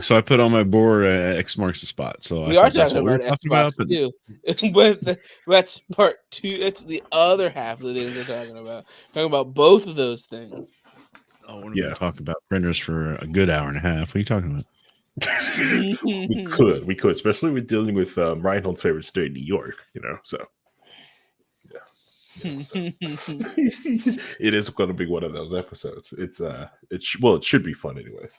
So I put on my board X marks the spot. So I We are thought that's talking what we were about talking about. Xbox But too, but that's part two. That's the other half of the things we're talking about. Talking about both of those things. oh, we're going Yeah, to talk about printers for a good hour and a half. What are you talking about? we could, especially with dealing with Reinhold's favorite state, New York. So it is going to be one of those episodes. It should be fun, anyways.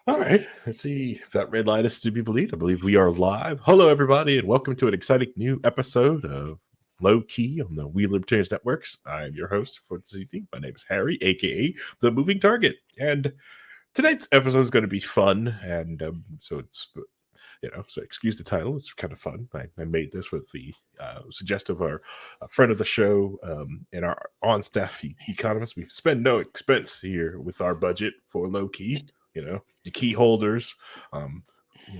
All right, let's see if that red light is to be believed. I believe we are live. Hello, everybody, and welcome to an exciting new episode of Low Key on the We Libertarians Networks. I'm your host for this evening. My name is Harry, aka the Moving Target, and tonight's episode is going to be fun. And so excuse the title. It's kind of fun. I made this with the suggestion of our friend of the show and our on-staff economist. We spend no expense here with our budget for Low Key. The key holders,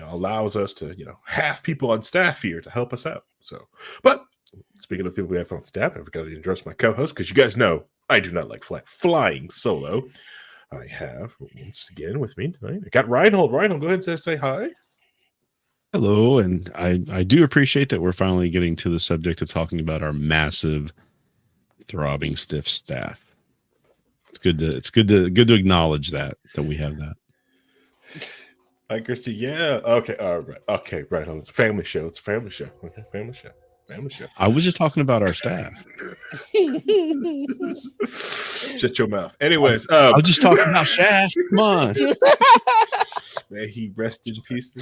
allows us to, have people on staff here to help us out. So, but speaking of people we have on staff, I've got to address my co-host because you guys know I do not like flying solo. I have once again with me tonight. I got Reinhold. Reinhold, go ahead and say hi. Hello, and I do appreciate that we're finally getting to the subject of talking about our massive, throbbing, stiff staff. It's good to acknowledge that we have that. I see. Yeah. Okay. All right. Okay. Right. It's a family show. Okay. Family show. I was just talking about our staff. Shut your mouth. Anyways, I was just talking about Shaft. Come on. May he rest in peace.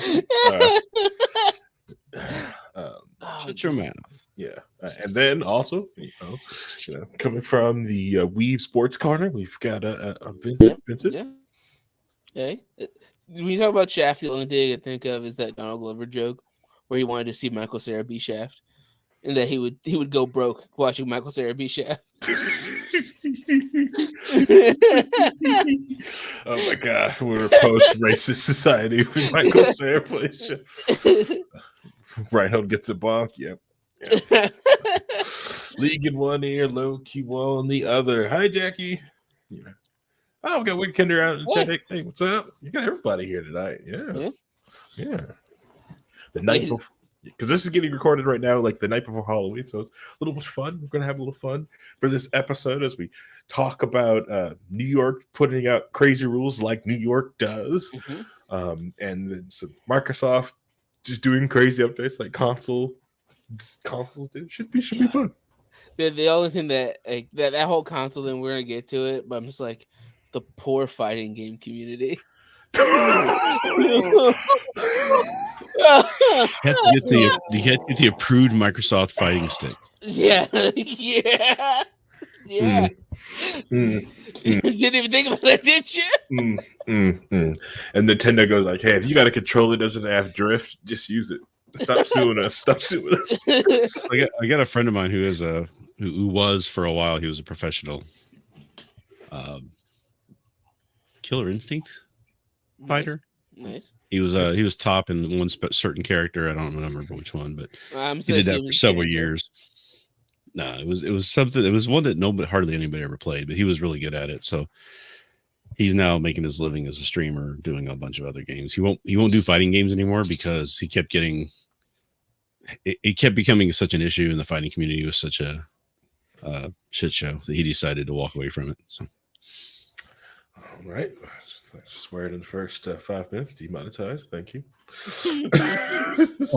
Shut your mouth. Yeah. And then also, coming from the Weave Sports Corner, we've got Vincent. Yeah. Hey, when you talk about Shaft, the only thing I can think of is that Donald Glover joke where he wanted to see Michael Cera be Shaft, and that he would go broke watching Michael Cera be Shaft. Oh my God, we're a post-racist society with Michael Cera plays Shaft. Reinhold gets a bonk. Yep. League in one ear, Low Key Wall in the other. Hi, Jackie. Yeah. Oh, we got Wicked Kinder out in the chat. Hey, what's up? You got everybody here tonight. Yeah. The night before, because this is getting recorded right now, like the night before Halloween. So it's a little bit fun. We're going to have a little fun for this episode as we talk about New York putting out crazy rules like New York does. And then some Microsoft just doing crazy updates like consoles do. Should be fun. The only thing that that whole console thing, we're gonna get to it, but I'm just like the poor fighting game community. You have to get the approved Microsoft fighting stick. Yeah. Didn't even think about that, did you? And Nintendo goes like, "Hey, if you got a controller that doesn't have drift, just use it. Stop suing us. I got a friend of mine who is who was for a while. He was a professional Killer Instinct fighter. Nice. He was top in one certain character. I don't remember which one, but he did that for several years. No, it was something. It was one that hardly anybody ever played, but he was really good at it. So he's now making his living as a streamer, doing a bunch of other games. He won't do fighting games anymore because he kept getting. It kept becoming such an issue in the fighting community. It was such a shit show that he decided to walk away from it. So, all right. I swear it in the first 5 minutes. Demonetized. Thank you. It's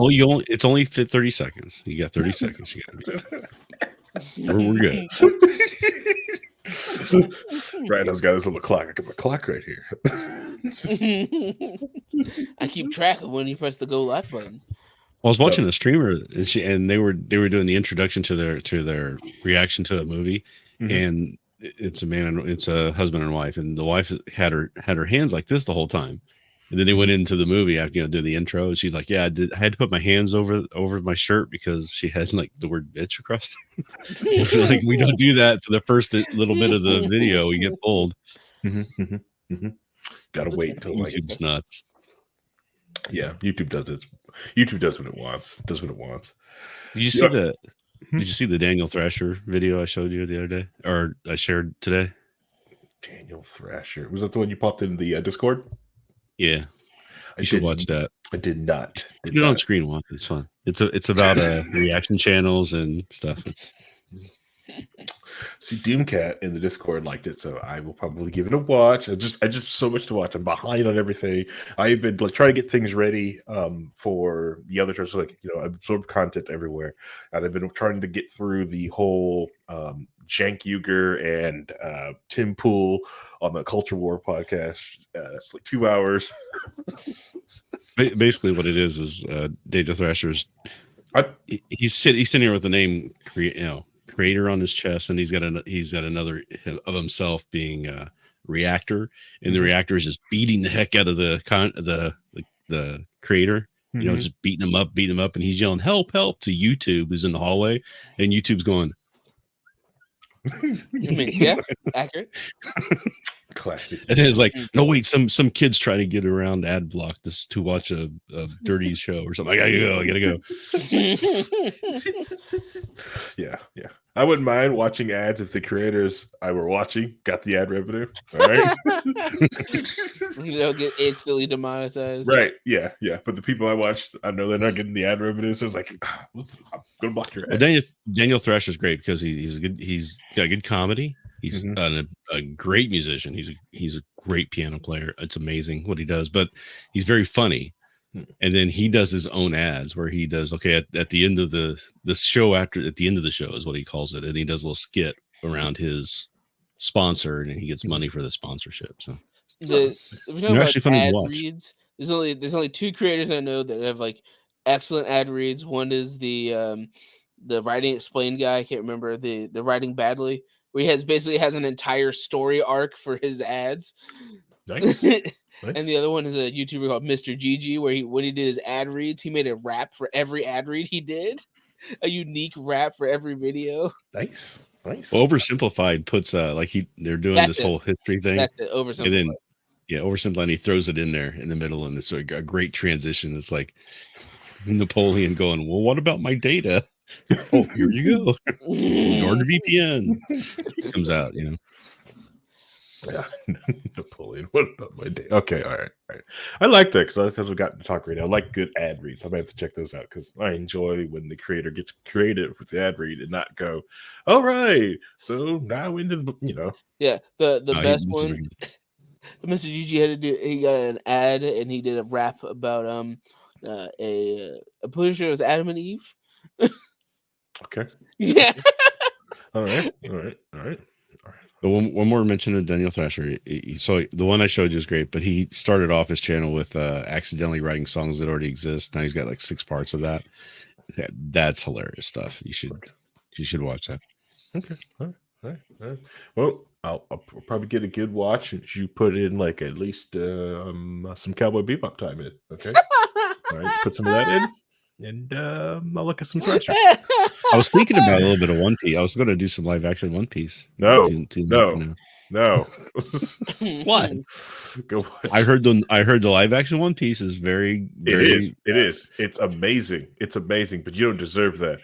only 30 seconds. You got 30 seconds. You got we're good. Randall's got his little clock. I got my clock right here. I keep track of when you press the go live button. I was watching a streamer and they were doing the introduction to their reaction to a movie, and it's a husband and wife, and the wife had her hands like this the whole time, and then they went into the movie after doing the intro, and she's like, "Yeah, I had to put my hands over my shirt because she had like the word bitch across." So like we don't do that for the first little bit of the video. We get pulled. Gotta wait until YouTube's nuts. Yeah, YouTube does it. YouTube does what it wants. Did you see the Daniel Thrasher video I showed you the other day, or I shared today? Daniel Thrasher, was that the one you popped in the Discord? Yeah. You should watch that. I did not. Put it on screen once. It's fun. It's about reaction channels and stuff. It's See, Doomcat in the Discord liked it, so I will probably give it a watch. I just so much to watch. I'm behind on everything. I've been like trying to get things ready for the other shows. So, like, you know, I absorb content everywhere, and I've been trying to get through the whole Jank Uger and Tim Pool on the Culture War podcast. It's like 2 hours. basically what it is Data Thrasher's. He's sitting here with the name creator on his chest, and he's got another of himself being reactor, and the reactor is just beating the heck out of the creator, you know, just beating him up, and he's yelling help to YouTube, who's in the hallway, and YouTube's going, I mean, yeah, accurate. Classic. And it's like, no, wait, some kid's trying to get around ad block to watch a dirty show or something. I gotta go. Yeah. I wouldn't mind watching ads if the creators I were watching got the ad revenue. All right. You don't get instantly demonetized. Right. Yeah. But the people I watched, I know they're not getting the ad revenue. So it's like, I'm gonna block your ad. Well, Daniel Thrasher's great because he's got good comedy. He's a great musician. He's a great piano player. It's amazing what he does, but he's very funny. And then he does his own ads where he does at the end of the show, at the end of the show is what he calls it, and he does a little skit around his sponsor, and he gets money for the sponsorship. So they're actually funny to watch. Reads, there's only two creators I know that have like excellent ad reads. One is the writing explained guy. I can't remember the writing badly, where he basically has an entire story arc for his ads. Nice. And the other one is a YouTuber called Mr. Gigi, where when he did his ad reads, he made a rap for every ad read he did, a unique rap for every video. Nice. Well, Oversimplified puts they're doing this whole history thing. That's it, Oversimplified. And then Oversimplified, and he throws it in there in the middle, and it's a great transition. It's like Napoleon going, well, what about my data? Oh, here you go. NordVPN comes out, you know. Yeah, Napoleon. What about my day? Okay, all right. I like that because we got to talk radio. I like good ad reads. I might have to check those out because I enjoy when the creator gets creative with the ad read and not go, all right, so now into the, you know. Yeah, the best one. Mr. Gigi had to do. He got an ad and he did a rap about I'm pretty sure it was Adam and Eve. Okay. Yeah. All right. But one more mention of Daniel Thrasher. So the one I showed you is great, but he started off his channel with accidentally writing songs that already exist. Now he's got like 6 parts of that. That's hilarious stuff. You should watch that. Okay. All right. Well, I'll probably get a good watch if you put in like at least some Cowboy Bebop time in. Okay. All right. Put some of that in. And I'll look at some Thrasher. I was thinking about a little bit of One Piece. I was going to do some live action One Piece. No. What? Go. I heard the live action One Piece is very. It is. It's amazing. It's amazing, but you don't deserve that.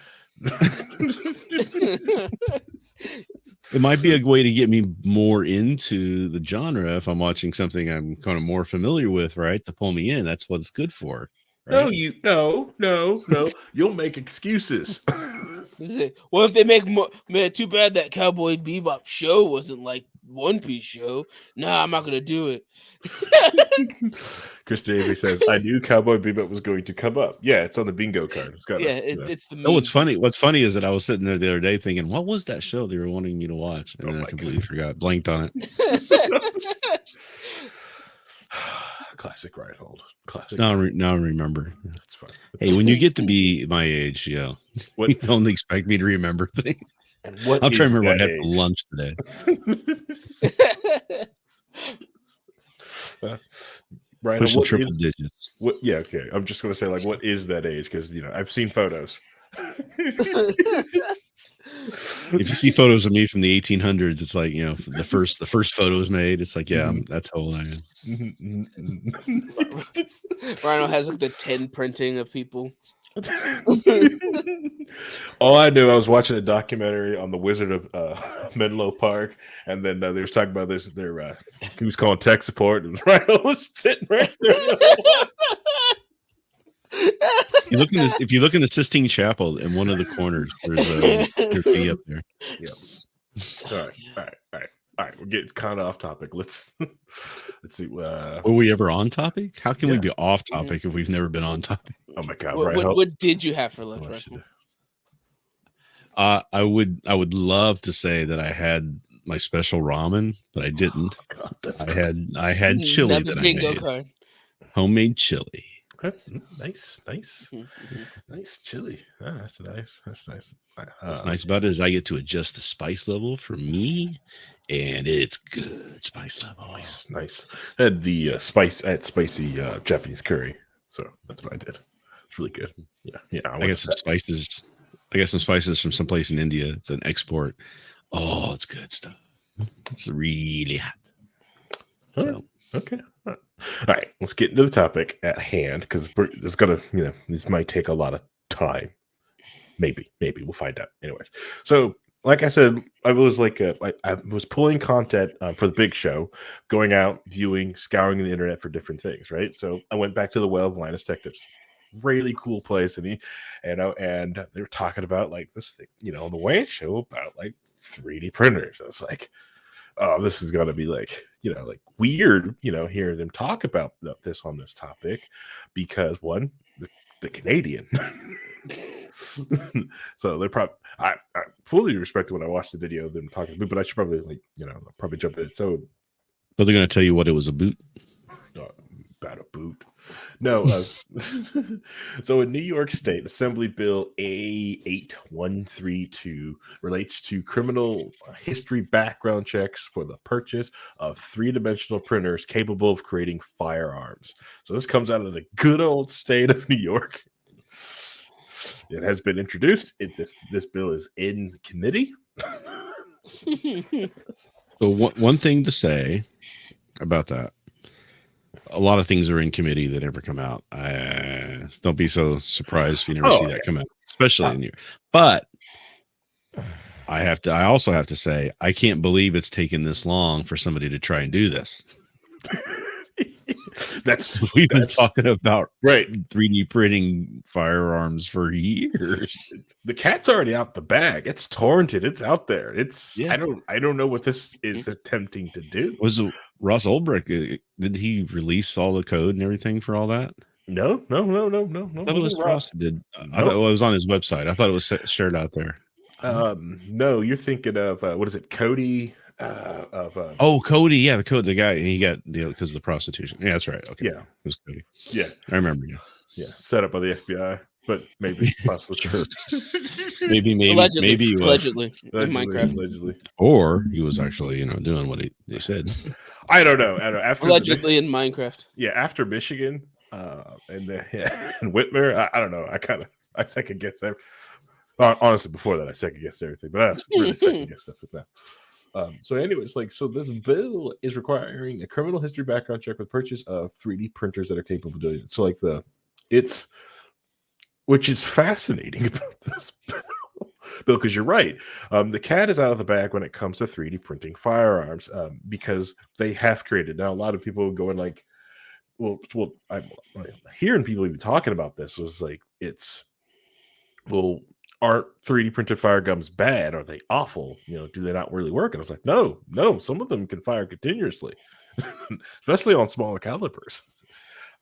It might be a way to get me more into the genre if I'm watching something I'm kind of more familiar with, right? To pull me in. That's what it's good for. Right? No. You'll make excuses. Well, if they make more, man, too bad that Cowboy Bebop show wasn't like One Piece show. Nah, I'm not gonna do it. Chris Davey says, "I knew Cowboy Bebop was going to come up." Yeah, it's on the bingo card. It's got. It's the. Oh, what's funny is that I was sitting there the other day thinking, what was that show they were wanting me to watch, and then I completely forgot, blanked on it. Classic Reinhold. Classic. Now I remember. That's fine. Hey, when you get to be my age, you don't expect me to remember things. I'll try to remember what I had for lunch today. Reinhold, pushing triple digits. Yeah, okay. I'm just going to say, like, what is that age? Because I've seen photos. If you see photos of me from the 1800s, it's like, the first photos made. It's like, that's how old I am. Rhino has like the 10 printing of people. All I knew, I was watching a documentary on the Wizard of Menlo Park, and then they was talking about this. He was calling tech support, and Rhino was sitting right there. if you look in the Sistine Chapel in one of the corners, there's a key up there. Yeah. All right. We're getting kind of off topic. Let's see. Were we ever on topic? How can we be off topic if we've never been on topic? Oh my God! What did you have for lunch? I would love to say that I had my special ramen, but I didn't. Oh, God, I had chili that I made. Card. Homemade chili. That's nice chili. That's nice. What's nice about it is I get to adjust the spice level for me, and it's good spice level. Nice. I had the spicy Japanese curry, so that's what I did. It's really good. Yeah. I got some spices. I got some spices from someplace in India. It's an export. Oh, it's good stuff. It's really hot. So. Okay. All right. Let's get into the topic at hand because it's gonna, this might take a lot of time. Maybe we'll find out. Anyways, so like I said, I was I was pulling content for the big show, going out, viewing, scouring the internet for different things. Right. So I went back to the well of Linus Tech Tips. Really cool place, and they were talking about this thing, on the Wayne show about 3D printers. I was like, oh, this is gonna be weird, hearing them talk about this on this topic because one, the Canadian. So they're probably I fully respect when I watched the video of them talking, but I should probably probably jump in. So, but they're gonna tell you what it was about. About a boot. No. So in New York State, Assembly Bill A8132 relates to criminal history background checks for the purchase of three-dimensional printers capable of creating firearms. So this comes out of the good old state of New York. It has been introduced. This bill is in committee. So one thing to say about that. A lot of things are in committee that never come out. Don't be so surprised if you never see that come out, especially in here. But I also have to say, I can't believe it's taken this long for somebody to try and do this. We've been talking about 3D printing firearms for years. The cat's already out the bag. It's torrented. It's out there. I don't know what this is attempting to do. Was it Ross Ulbricht? Did he release all the code and everything for all that? No. I thought it was Ross that did. I thought it was on his website. I thought it was shared out there. No, you're thinking of what is it, Cody? Cody, the code, the guy he got because of the prostitution. Yeah, that's right. Okay, yeah, it was Cody. Yeah, I remember you. Yeah, set up by the FBI, but maybe possibly sure. maybe allegedly in Minecraft, allegedly, or he was actually doing what he said. I don't know. After allegedly in Minecraft. Yeah, after Michigan, and Whitmer, I don't know. I second guess everything. Honestly, before that, I second guessed everything, but I really second guess stuff with that. So anyways, so this bill is requiring a criminal history background check with purchase of 3D printers that are capable of doing it. So which is fascinating about this bill, because you're right. The cat is out of the bag when it comes to 3D printing firearms, because they have created. Now, a lot of people going I'm hearing people even talking about this was aren't 3D printed fire guns bad? Are they awful? Do they not really work? And I was like, no, some of them can fire continuously, especially on smaller calibers.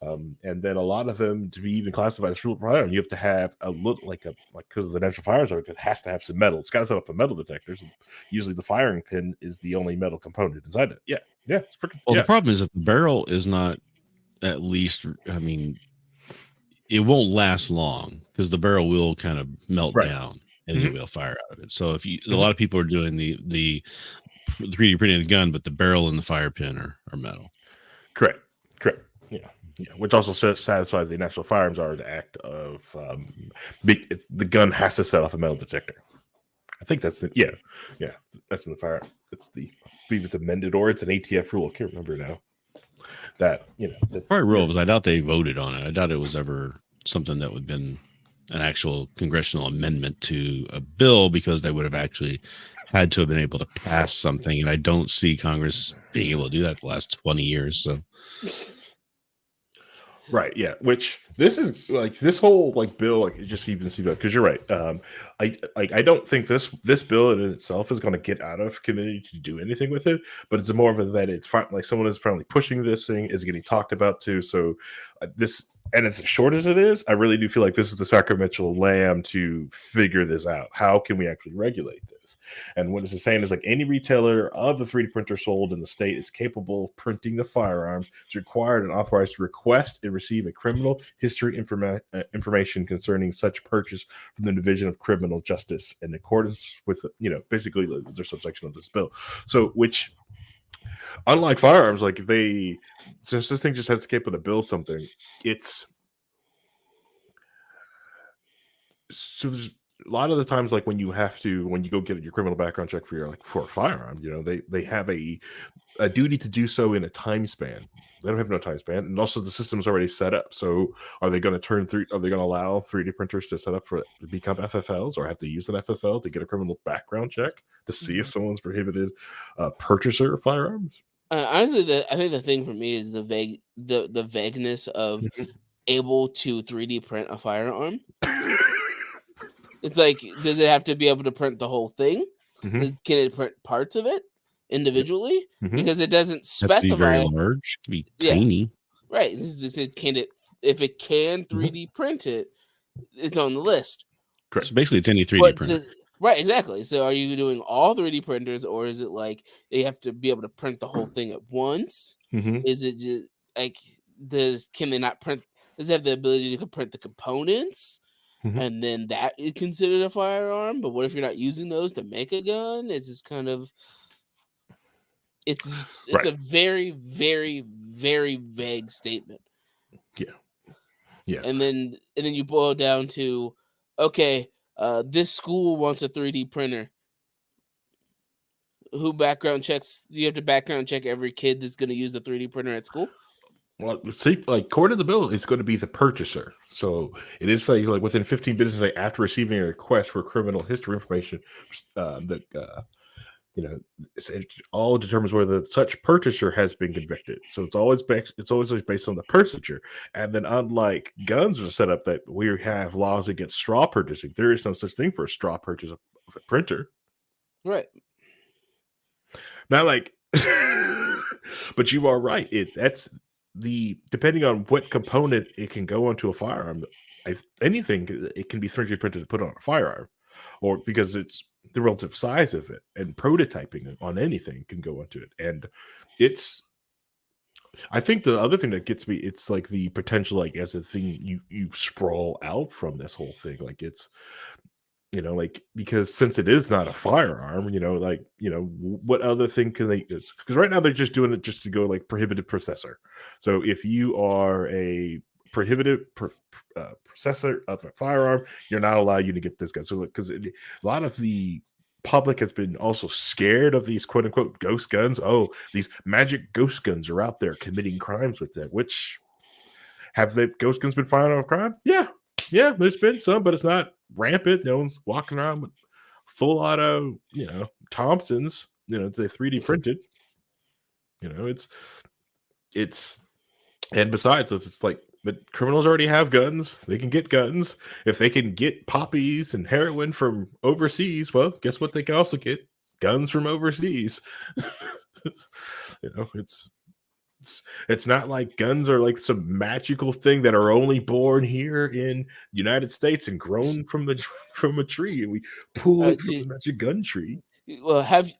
And then a lot of them, to be even classified as real firearm, you have to have a look because of the National Firearms Act, it has to have some metal. It's got to set up a metal detectors. And usually the firing pin is the only metal component inside it. Yeah. It's freaking, the problem is that the barrel is not, at least, it won't last long because the barrel will kind of melt down and you will fire out of it. So a lot of people are doing the 3D printing of the gun, but the barrel and the fire pin are metal. Correct. Yeah. Which also satisfies the National Firearms Act of the gun has to set off a metal detector. I think that's that's in the fire. It's I believe it's amended or it's an ATF rule. I can't remember now. That probably rule was I doubt they voted on it. I doubt it was ever something that would have been an actual congressional amendment to a bill, because they would have actually had to have been able to pass something, and I don't see Congress being able to do that the last 20 years. So Right. Yeah. Which this is like this whole like bill, like it just even seems like, because you're right. I don't think this bill in itself is going to get out of committee to do anything with it, but it's more of a that it's like someone is finally pushing this thing, is getting talked about too. So this, and as short as it is, I really do feel like this is the sacramental lamb to figure this out. How can we actually regulate this? And what this is saying is like any retailer of the 3D printer sold in the state is capable of printing the firearms. It's required and authorized to request and receive a criminal history information concerning such purchase from the Division of Criminal Justice in accordance with, basically their subsection of this bill. So, which, unlike firearms, like since this thing just has to capable to build something, so there's a lot of the times, like when you go get your criminal background check for a firearm, they have a duty to do so in a time span. They don't have no time span, and also the system's already set up. So are they going to allow 3D printers to set up to become FFLs, or have to use an FFL to get a criminal background check to see if someone's prohibited purchaser of firearms? Honestly, I think the thing for me is the vagueness of able to 3D print a firearm. It's like, does it have to be able to print the whole thing? Can it print parts of it individually? Because it doesn't specify. Be very large, it can be tiny. Right. If it can 3D print it, it's on the list. Correct. So basically, it's any 3D printer. Right, exactly. So are you doing all 3D printers, or is it like they have to be able to print the whole thing at once? Is it just like can they not print? Does it have the ability to print the components? And then that is considered a firearm. But what if you're not using those to make a gun? It's just kind of it's a very, very, very vague statement. Yeah. And then you boil down to, okay, this school wants a 3D printer. Who background checks? Do you have to background check every kid that's going to use a 3D printer at school? Well, see, like according to the bill, it's going to be the purchaser. So it is like within 15 business days after receiving a request for criminal history information, it all determines whether such purchaser has been convicted. So it's always based on the purchaser. And then, unlike guns are set up that we have laws against straw purchasing, there is no such thing for a straw purchase of a printer. Right. Not like, but you are right. That's depending on what component it can go onto a firearm. Anything it can be 3D printed to put on a firearm, or because it's the relative size of it, and prototyping on anything can go into it. And I think the other thing that gets me, it's like the potential, like as a thing you sprawl out from this whole thing, like it's, because since it is not a firearm, what other thing can they use? Because right now they're just doing it just to go like prohibited processor. So if you are a prohibited processor of a firearm, you're not allowed you to get this gun. So because a lot of the public has been also scared of these quote unquote ghost guns. Oh, these magic ghost guns are out there committing crimes with them. Which have the ghost guns been firing off crime? Yeah, there's been some, but it's not rampant. No one's walking around with full auto, Thompsons, they 3D printed. It's and besides, it's like, but criminals already have guns. They can get guns. If they can get poppies and heroin from overseas, well, guess what? They can also get guns from overseas. It's not like guns are like some magical thing that are only born here in the United States and grown from a tree, and we pull it from the magic gun tree. Well, have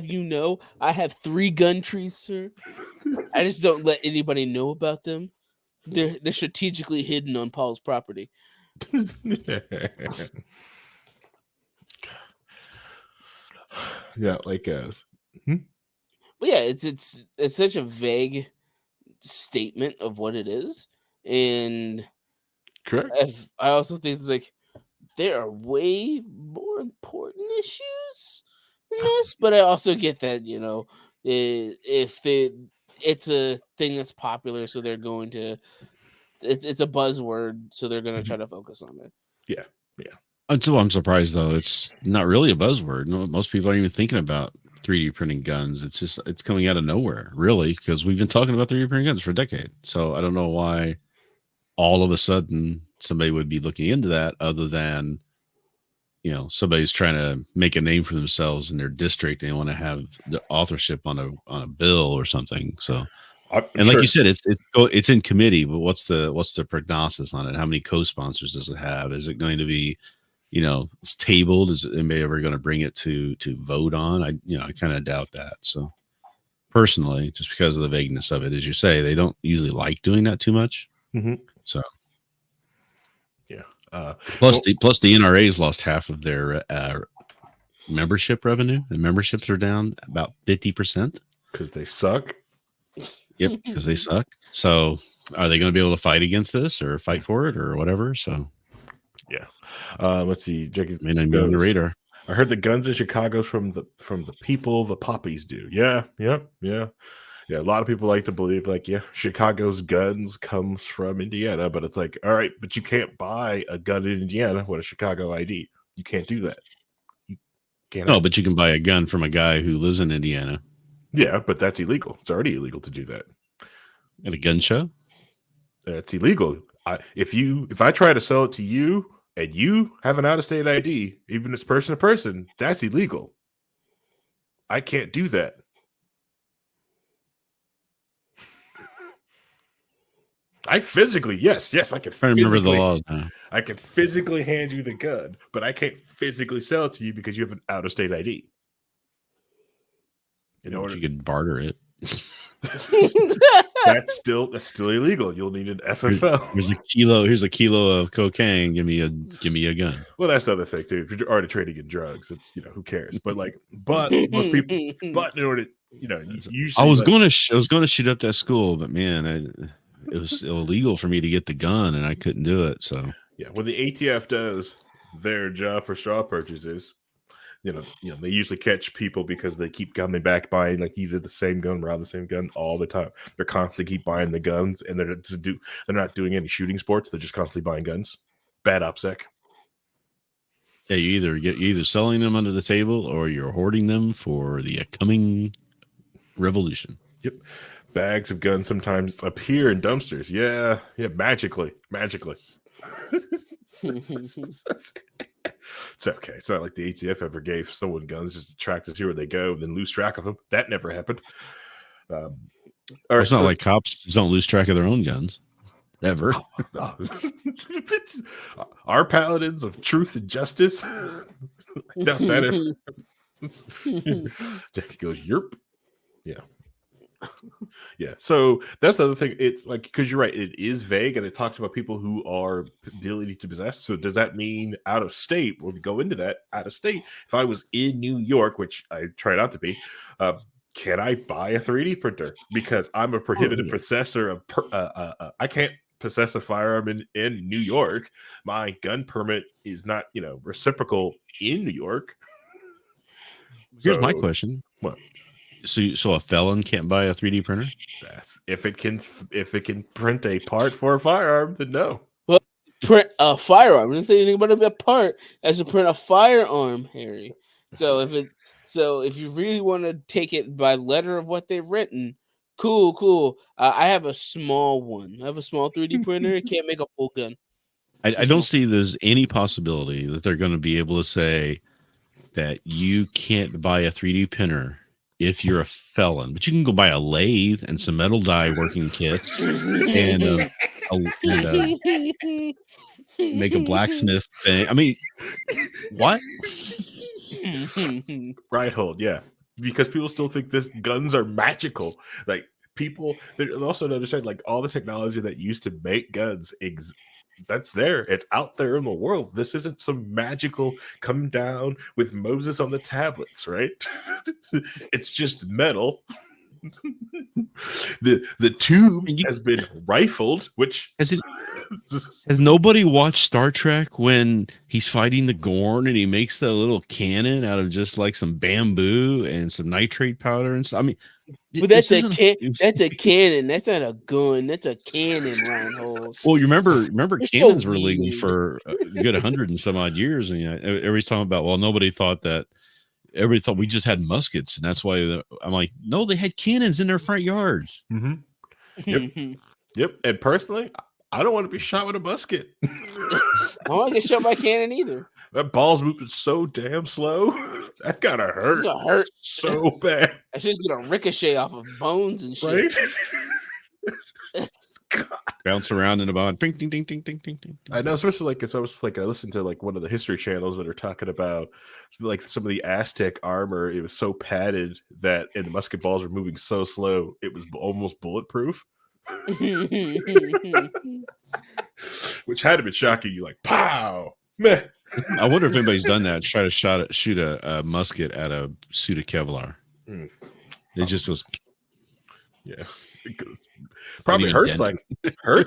you I have 3 gun trees, sir. I just don't let anybody know about them. They're strategically hidden on Paul's property. Yeah, like But yeah, it's such a vague statement of what it is, and correct. I also think it's like there are way more important issues than this, but I also get that it's a thing that's popular, so they're going to it's a buzzword, so they're going to try to focus on it. Yeah. Until I'm surprised though, it's not really a buzzword. No, most people aren't even thinking about 3D printing guns. It's coming out of nowhere, really, because we've been talking about 3D printing guns for a decade. So I don't know why all of a sudden somebody would be looking into that, other than, somebody's trying to make a name for themselves in their district and they want to have the authorship on a bill or something. So, and like you said, it's in committee, but what's the prognosis on it? How many co-sponsors does it have? Is it going to be, it's tabled? Is anybody ever going to bring it to vote on? I kind of doubt that. So personally, just because of the vagueness of it, as you say, they don't usually like doing that too much. Mm-hmm. So. Yeah. Plus the NRA's lost half of their membership revenue. The memberships are down about 50% because they suck. Yep, because they suck. So, are they going to be able to fight against this or fight for it or whatever? So, yeah. Let's see. Jackie's may not be on the radar. I heard the guns in Chicago from the people the poppies do. Yeah. A lot of people like to believe, like, Chicago's guns comes from Indiana, but it's like, all right, but you can't buy a gun in Indiana with a Chicago ID. You can't do that. You can't. No, but you can buy a gun from a guy who lives in Indiana. Yeah, but that's illegal. It's already illegal to do that. At a gun show? It's illegal. If I try to sell it to you and you have an out-of-state ID, even if it's person to person, that's illegal. I can't do that. I physically, yes, I can. I remember the laws now. I can physically hand you the gun, but I can't physically sell it to you because you have an out-of-state ID. You could barter it. That's still illegal. You'll need an FFL. Here's a kilo of cocaine. Give me a gun. Well, that's the other thing too. If you're already trading in drugs, it's who cares? But most people. But in order, usually I was going to shoot up that school, but man, it was illegal for me to get the gun, and I couldn't do it. So yeah, when the ATF does their job for straw purchases, they usually catch people because they keep coming back buying like either the same gun, around the same gun all the time. They're constantly keep buying the guns, and they're not doing any shooting sports. They're just constantly buying guns. Bad OPSEC. Yeah, you're either selling them under the table or you're hoarding them for the coming revolution. Yep. Bags of guns sometimes appear in dumpsters. Yeah, magically. It's okay. It's not like the ATF ever gave someone guns just to track to see where they go and then lose track of them. That never happened. It's not like cops don't lose track of their own guns. Ever. Our paladins of truth and justice. Doubt that ever. Jackie goes, yerp. Yeah. Yeah, so that's the other thing. It's like, because you're right, it is vague and it talks about people who are ability to possess. So does that mean out of state? When we go into that, out of state, if I was in New York, which I try not to be, can I buy a 3D printer? Because I'm a prohibited possessor of I can't possess a firearm in New York. My gun permit is not reciprocal in New York. Here's my question. What? So a felon can't buy a 3D printer? That's if it can print a part for a firearm, then no. Well, print a firearm. I didn't say anything about a part as to print a firearm, Harry. So if you really want to take it by letter of what they've written, cool. I have a small one. I have a small 3D printer. It can't make a full gun. I don't see there's any possibility that they're going to be able to say that you can't buy a 3D printer if you're a felon, but you can go buy a lathe and some metal die working kits and make a blacksmith thing. I mean, what? Right, hold, yeah. Because people still think guns are magical. Like, people, they also don't understand, like, all the technology that used to make guns that's there. It's out there in the world. This isn't some magical come down with Moses on the tablets, right? It's just metal. The tube has been rifled, which has nobody watched Star Trek when he's fighting the Gorn and he makes the little cannon out of just like some bamboo and some nitrate powder and stuff? I mean, but that's a cannon. That's not a gun. That's a cannon, Reinhold. Well, you remember cannons were legal for a good 100 and some odd years, and everybody's talking about, well, nobody thought that. Everybody thought we just had muskets, and that's why I'm like, no, they had cannons in their front yards. Mm-hmm. Yep. And personally, I don't want to be shot with a musket. I don't want to get shot by a cannon either. That ball's moving so damn slow. That's gotta hurt. It's gonna hurt so bad. That's just gonna ricochet off of bones and shit. Right? Bounce around in a bond. Ding, ding, ding, ding, ding, ding, ding. I know, especially I listened to like one of the history channels that are talking about like some of the Aztec armor. It was so padded that, and the musket balls were moving so slow, it was almost bulletproof. Which had to be shocking. You like, pow, meh. I wonder if anybody's done that. Try to shoot a musket at a suit of Kevlar. It just goes. Yeah, probably hurts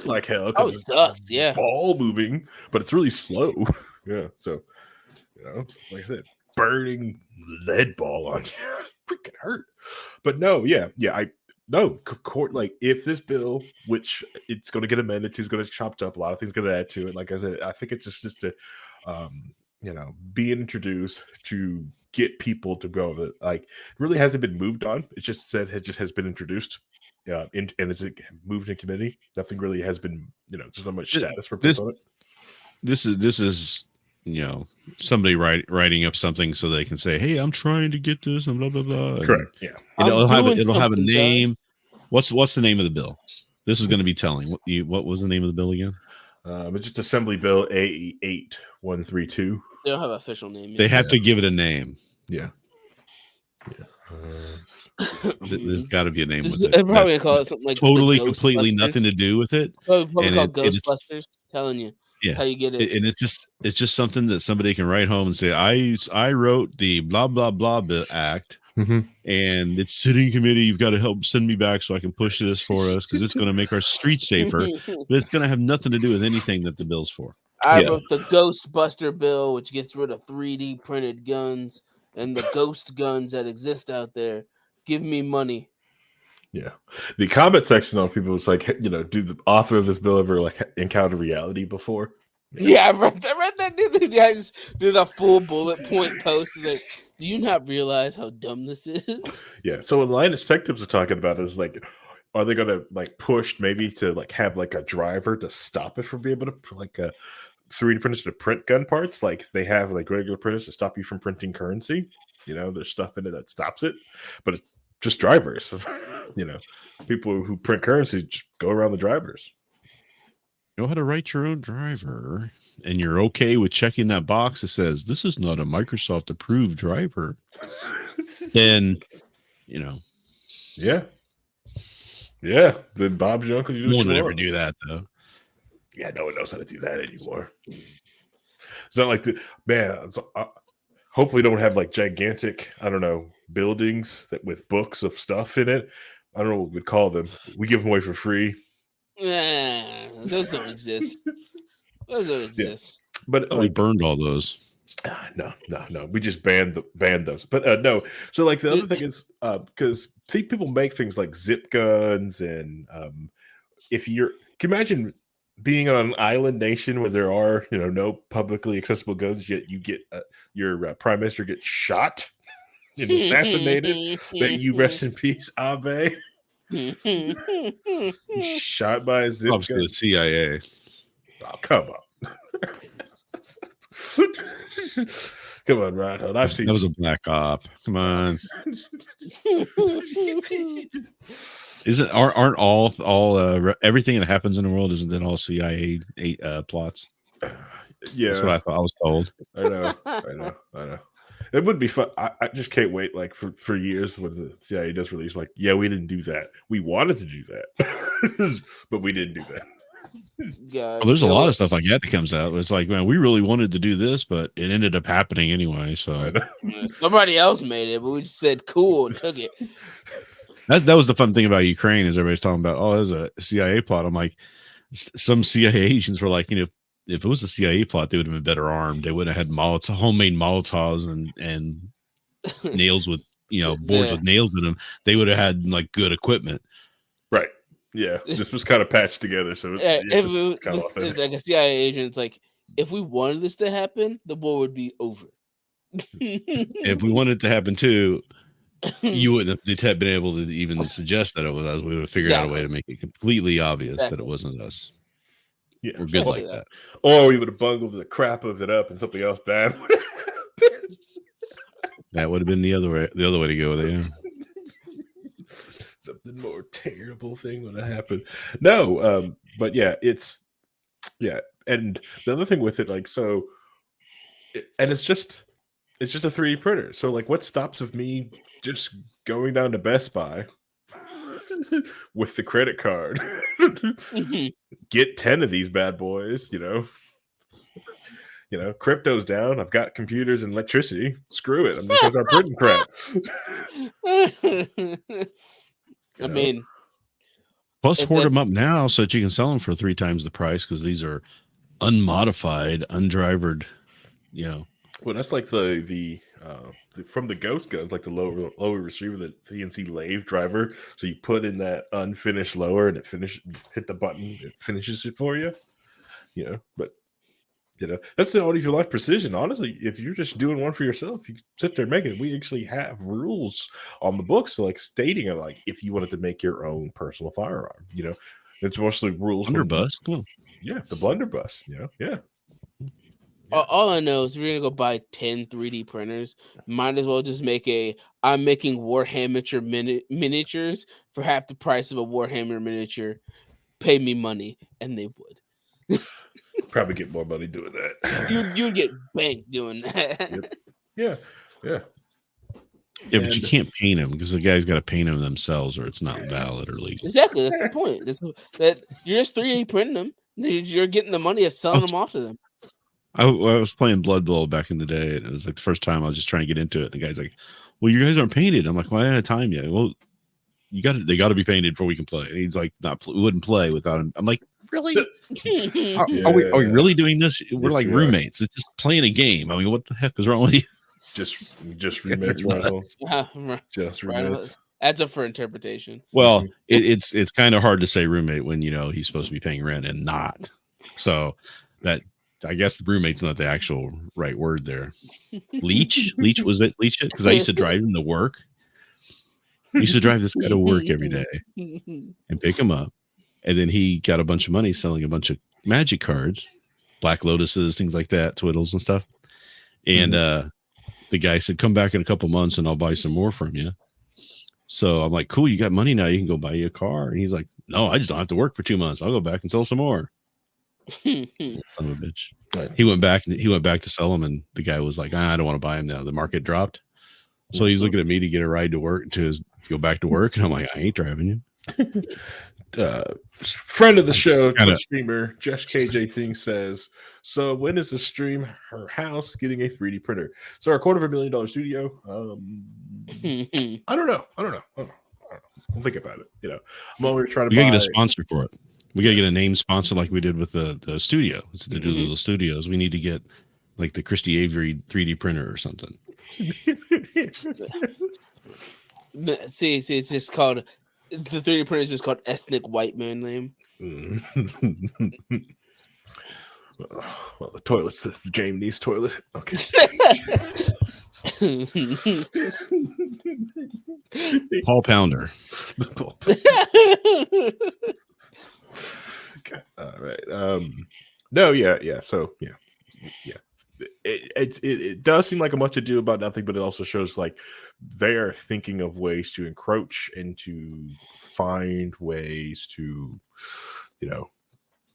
like hell. Oh, it sucks. Yeah, ball moving, but it's really slow. Yeah, so like I said, burning lead ball on you, freaking hurt. But no, court. Like if this bill, which it's going to get amended to, is going to get chopped up. A lot of things going to add to it. Like I said, I think it's just to, be introduced to get people to go with it. Like it really hasn't been moved on. It's just said it just has been introduced. Yeah, and it's moved in committee. Nothing really has been, there's not much status for this. This is somebody writing up something so they can say, "Hey, I'm trying to get this," and blah blah blah. Correct. Yeah, it'll have a name. What's the name of the bill? This is going to be telling. What was the name of the bill again? It's just Assembly Bill A8132. They don't have an official name yet. They have to give it a name. Yeah. There's got to be a name with it. They're probably gonna call it something like totally, completely nothing to do with it. Probably called Ghostbusters. Telling you, how you get it. And it's just something that somebody can write home and say, I wrote the blah blah blah act, and it's sitting committee. You've got to help send me back so I can push this for us because it's going to make our streets safer. But it's going to have nothing to do with anything that the bill's for. I wrote the Ghostbuster bill, which gets rid of 3D printed guns and the ghost guns that exist out there. Give me money. Yeah. The comment section on people was like, do the author of this bill ever like encounter reality before? Yeah, I read that. The guys did a full bullet point post. It's like, do you not realize how dumb this is? Yeah. So what Linus Tech Tips are talking about is like, are they going to like push maybe to like have like a driver to stop it from being able to like a 3D printers to print gun parts? Like they have like regular printers to stop you from printing currency. There's stuff in it that stops it, but it's just drivers. People who print currency just go around the drivers. Know how to write your own driver, and you're okay with checking that box that says this is not a Microsoft approved driver. Then, yeah. Then Bob's your uncle. No one would ever do that, though. Yeah, no one knows how to do that anymore. It's not like hopefully don't have like gigantic, buildings that with books of stuff in it. I don't know what we'd call them. We give them away for free. Those don't exist. Yeah. But we burned all those. No. We just banned those. But no. So like the other thing is because people make things like zip guns and can you imagine being on an island nation where there are no publicly accessible guns, yet you get your prime minister gets shot and assassinated. That you rest in peace, Abe. Shot by a zip gun. The CIA. Oh, come on. Come on, Reinhold. I've seen that was a black op. Come on. Aren't all everything that happens in the world, isn't that all CIA plots? Yeah, that's what I thought. I was told. I know. It would be fun. I just can't wait. Like for years when the CIA does release, like, yeah, we didn't do that. We wanted to do that, but we didn't do that. Well, there's a lot of stuff like that comes out. It's like, man, we really wanted to do this, but it ended up happening anyway. So somebody else made it, but we just said cool and took it. That was the fun thing about Ukraine is everybody's talking about, there's a CIA plot. I'm like, some CIA agents were like, if it was a CIA plot, they would have been better armed. They would have had homemade Molotovs and nails with, boards with nails in them. They would have had like good equipment. Right. Yeah. This was kind of patched together. So if it was like a CIA agent, it's like, if we wanted this to happen, the war would be over. If we wanted it to happen too, you wouldn't have been able to even suggest that it was us. We would have figured out a way to make it completely obvious that it wasn't us. Yeah, we're good like that. Or we would have bungled the crap of it up and something else bad would have happened. That would have been the other way to go there. Yeah. Something more terrible thing would have happened. No, but yeah, and the other thing with it, like, so, and it's just a 3D printer. So, like, what stops of me just going down to Best Buy with the credit card, get 10 of these bad boys, crypto's down. I've got computers and electricity. Screw it. I'm just gonna start printing crap. I mean, plus hoard them up now so that you can sell them for 3 times the price, because these are unmodified, undrivered. Well, that's like the from the Ghost guns, like the lower receiver, the CNC lathe driver. So you put in that unfinished lower, and hit the button, it finishes it for you. But that's the only if you like precision. Honestly, if you're just doing one for yourself, you can sit there and make it. We actually have rules on the books, like stating it, like if you wanted to make your own personal firearm. It's mostly rules. Blunderbuss. Yeah, the blunderbuss. Yeah. All I know is if you're gonna go buy 10 3D printers, might as well just make I'm making Warhammer miniatures for half the price of a Warhammer miniature. Pay me money, and they would. Probably get more money doing that. You'd get banked doing that. Yep. Yeah. But you can't paint them because the guy's got to paint them themselves, or it's not valid or legal. Exactly, that's the point. That you're just 3D printing them. You're getting the money of selling them off to them. I was playing Blood Bowl back in the day, and it was like the first time I was just trying to get into it. And the guy's like, "Well, you guys aren't painted." I'm like, "Well, I don't have time yet." Well, they got to be painted before we can play. And he's like, wouldn't play without him. I'm like, really? Are we really doing this? We're like roommates. It's just playing a game. I mean, what the heck is wrong with you? Just roommates, right? Just roommates. That's up for interpretation. Well, it's kind of hard to say roommate when he's supposed to be paying rent and not. So that, I guess, the roommate's not the actual right word there. Leech was it? Leech it? Because I used to drive him to work. I used to drive this guy to work every day and pick him up. And then he got a bunch of money selling a bunch of magic cards, Black Lotuses, things like that, Twiddles and stuff. And the guy said, "Come back in a couple months and I'll buy some more from you." So I'm like, "Cool, you got money now. You can go buy you a car." And he's like, "No, I just don't have to work for 2 months. I'll go back and sell some more." Son of a bitch. Right. He went back to sell them, and the guy was like, "I don't want to buy them now. The market dropped." So he's looking at me to get a ride to work to go back to work, and I'm like, "I ain't driving you." Friend of the show, streamer Josh KJ Thing says, "So when is the stream her house getting a 3D printer?" So our $250,000 studio. I don't know. I'll think about it. I'm always trying to. We gotta get a sponsor for it. We gotta get a name sponsor like we did with the studio. It's the Doolittle Studios. We need to get like the Christy Avery 3D printer or something. See, it's just called the 3D printer is just called ethnic white man name. Well, the toilet's the Jamie's toilet. Okay. Paul Pounder. Okay. All right. No. Yeah. So yeah. It does seem like a much ado about nothing, but it also shows like they are thinking of ways to encroach and to find ways to,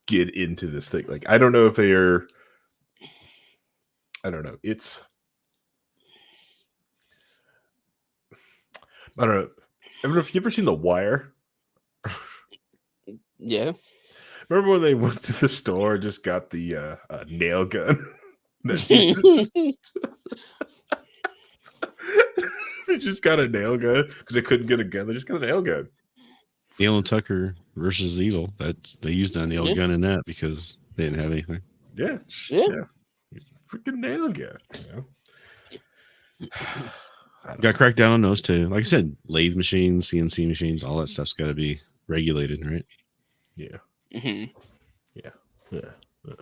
get into this thing. Like, I don't know if they're, I don't know. I don't know. Have you ever seen The Wire? Yeah. Remember when they went to the store and just got the nail gun? They just got a nail gun because they couldn't get a gun. They just got a nail gun. Neil and Tucker versus Evil. They used a nail gun in that because they didn't have anything. Yeah. Freaking nail gun. Got cracked down on those too. Like I said, lathe machines, CNC machines, all that stuff's got to be regulated, right? Yeah. Mm-hmm. Yeah.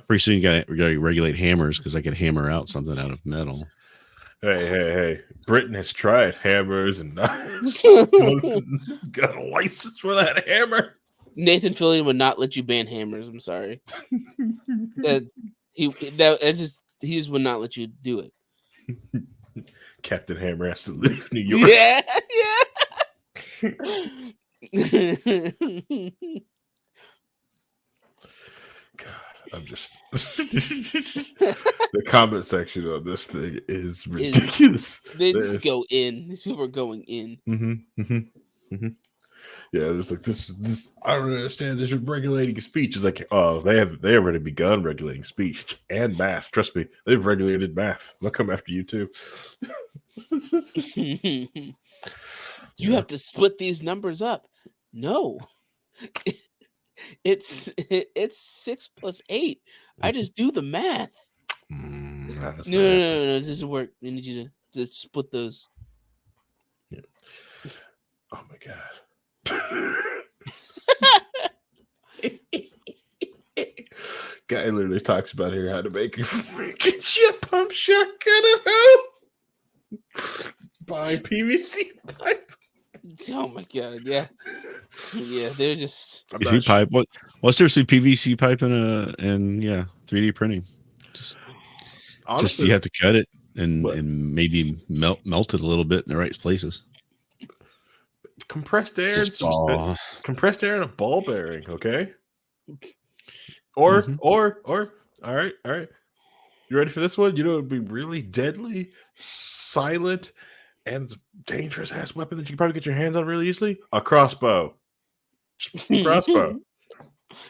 Pretty soon we got to regulate hammers because I could hammer out something out of metal. Hey. Britain has tried hammers and knives. Got a license for that hammer. Nathan Fillion would not let you ban hammers. I'm sorry. He just would not let you do it. Captain Hammer has to leave New York. Yeah. God, I'm just the comment section on this thing is ridiculous. They just go in. These people are going in. Yeah, it's like this. I don't understand. This is regulating speech. It's like, oh, they already begun regulating speech and math. Trust me, they've regulated math. They'll come after you too. You have to split these numbers up. No, it's 6 plus 8. I just do the math. No, it doesn't work. I need you to split those. Yeah. Oh my god. Guy literally talks about here how to make a freaking shit pump shotgun at home. Buy PVC pipe. Oh my god, yeah. They're just PVC pipe. What's seriously PVC pipe and 3D printing? Just you have to cut it and maybe melt it a little bit in the right places. Compressed air and a ball bearing, okay? Or all right. You ready for this one? You know, it'd be really deadly, silent, and dangerous ass weapon that you can probably get your hands on really easily. A crossbow. Crossbow.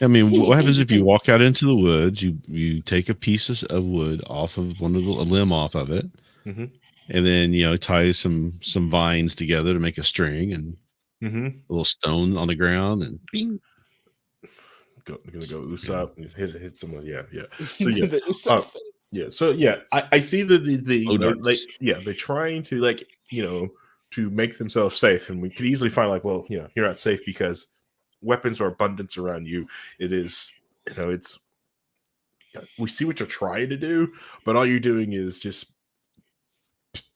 I mean, what happens if you walk out into the woods? You take a piece of wood off of a limb off of it, and then tie some vines together to make a string and a little stone on the ground and bing. Gonna go loose up and hit someone. Yeah. So I see they're trying to to make themselves safe, and we could easily find you're not safe because weapons are abundance around you. It is, it's we see what you're trying to do, but all you're doing is just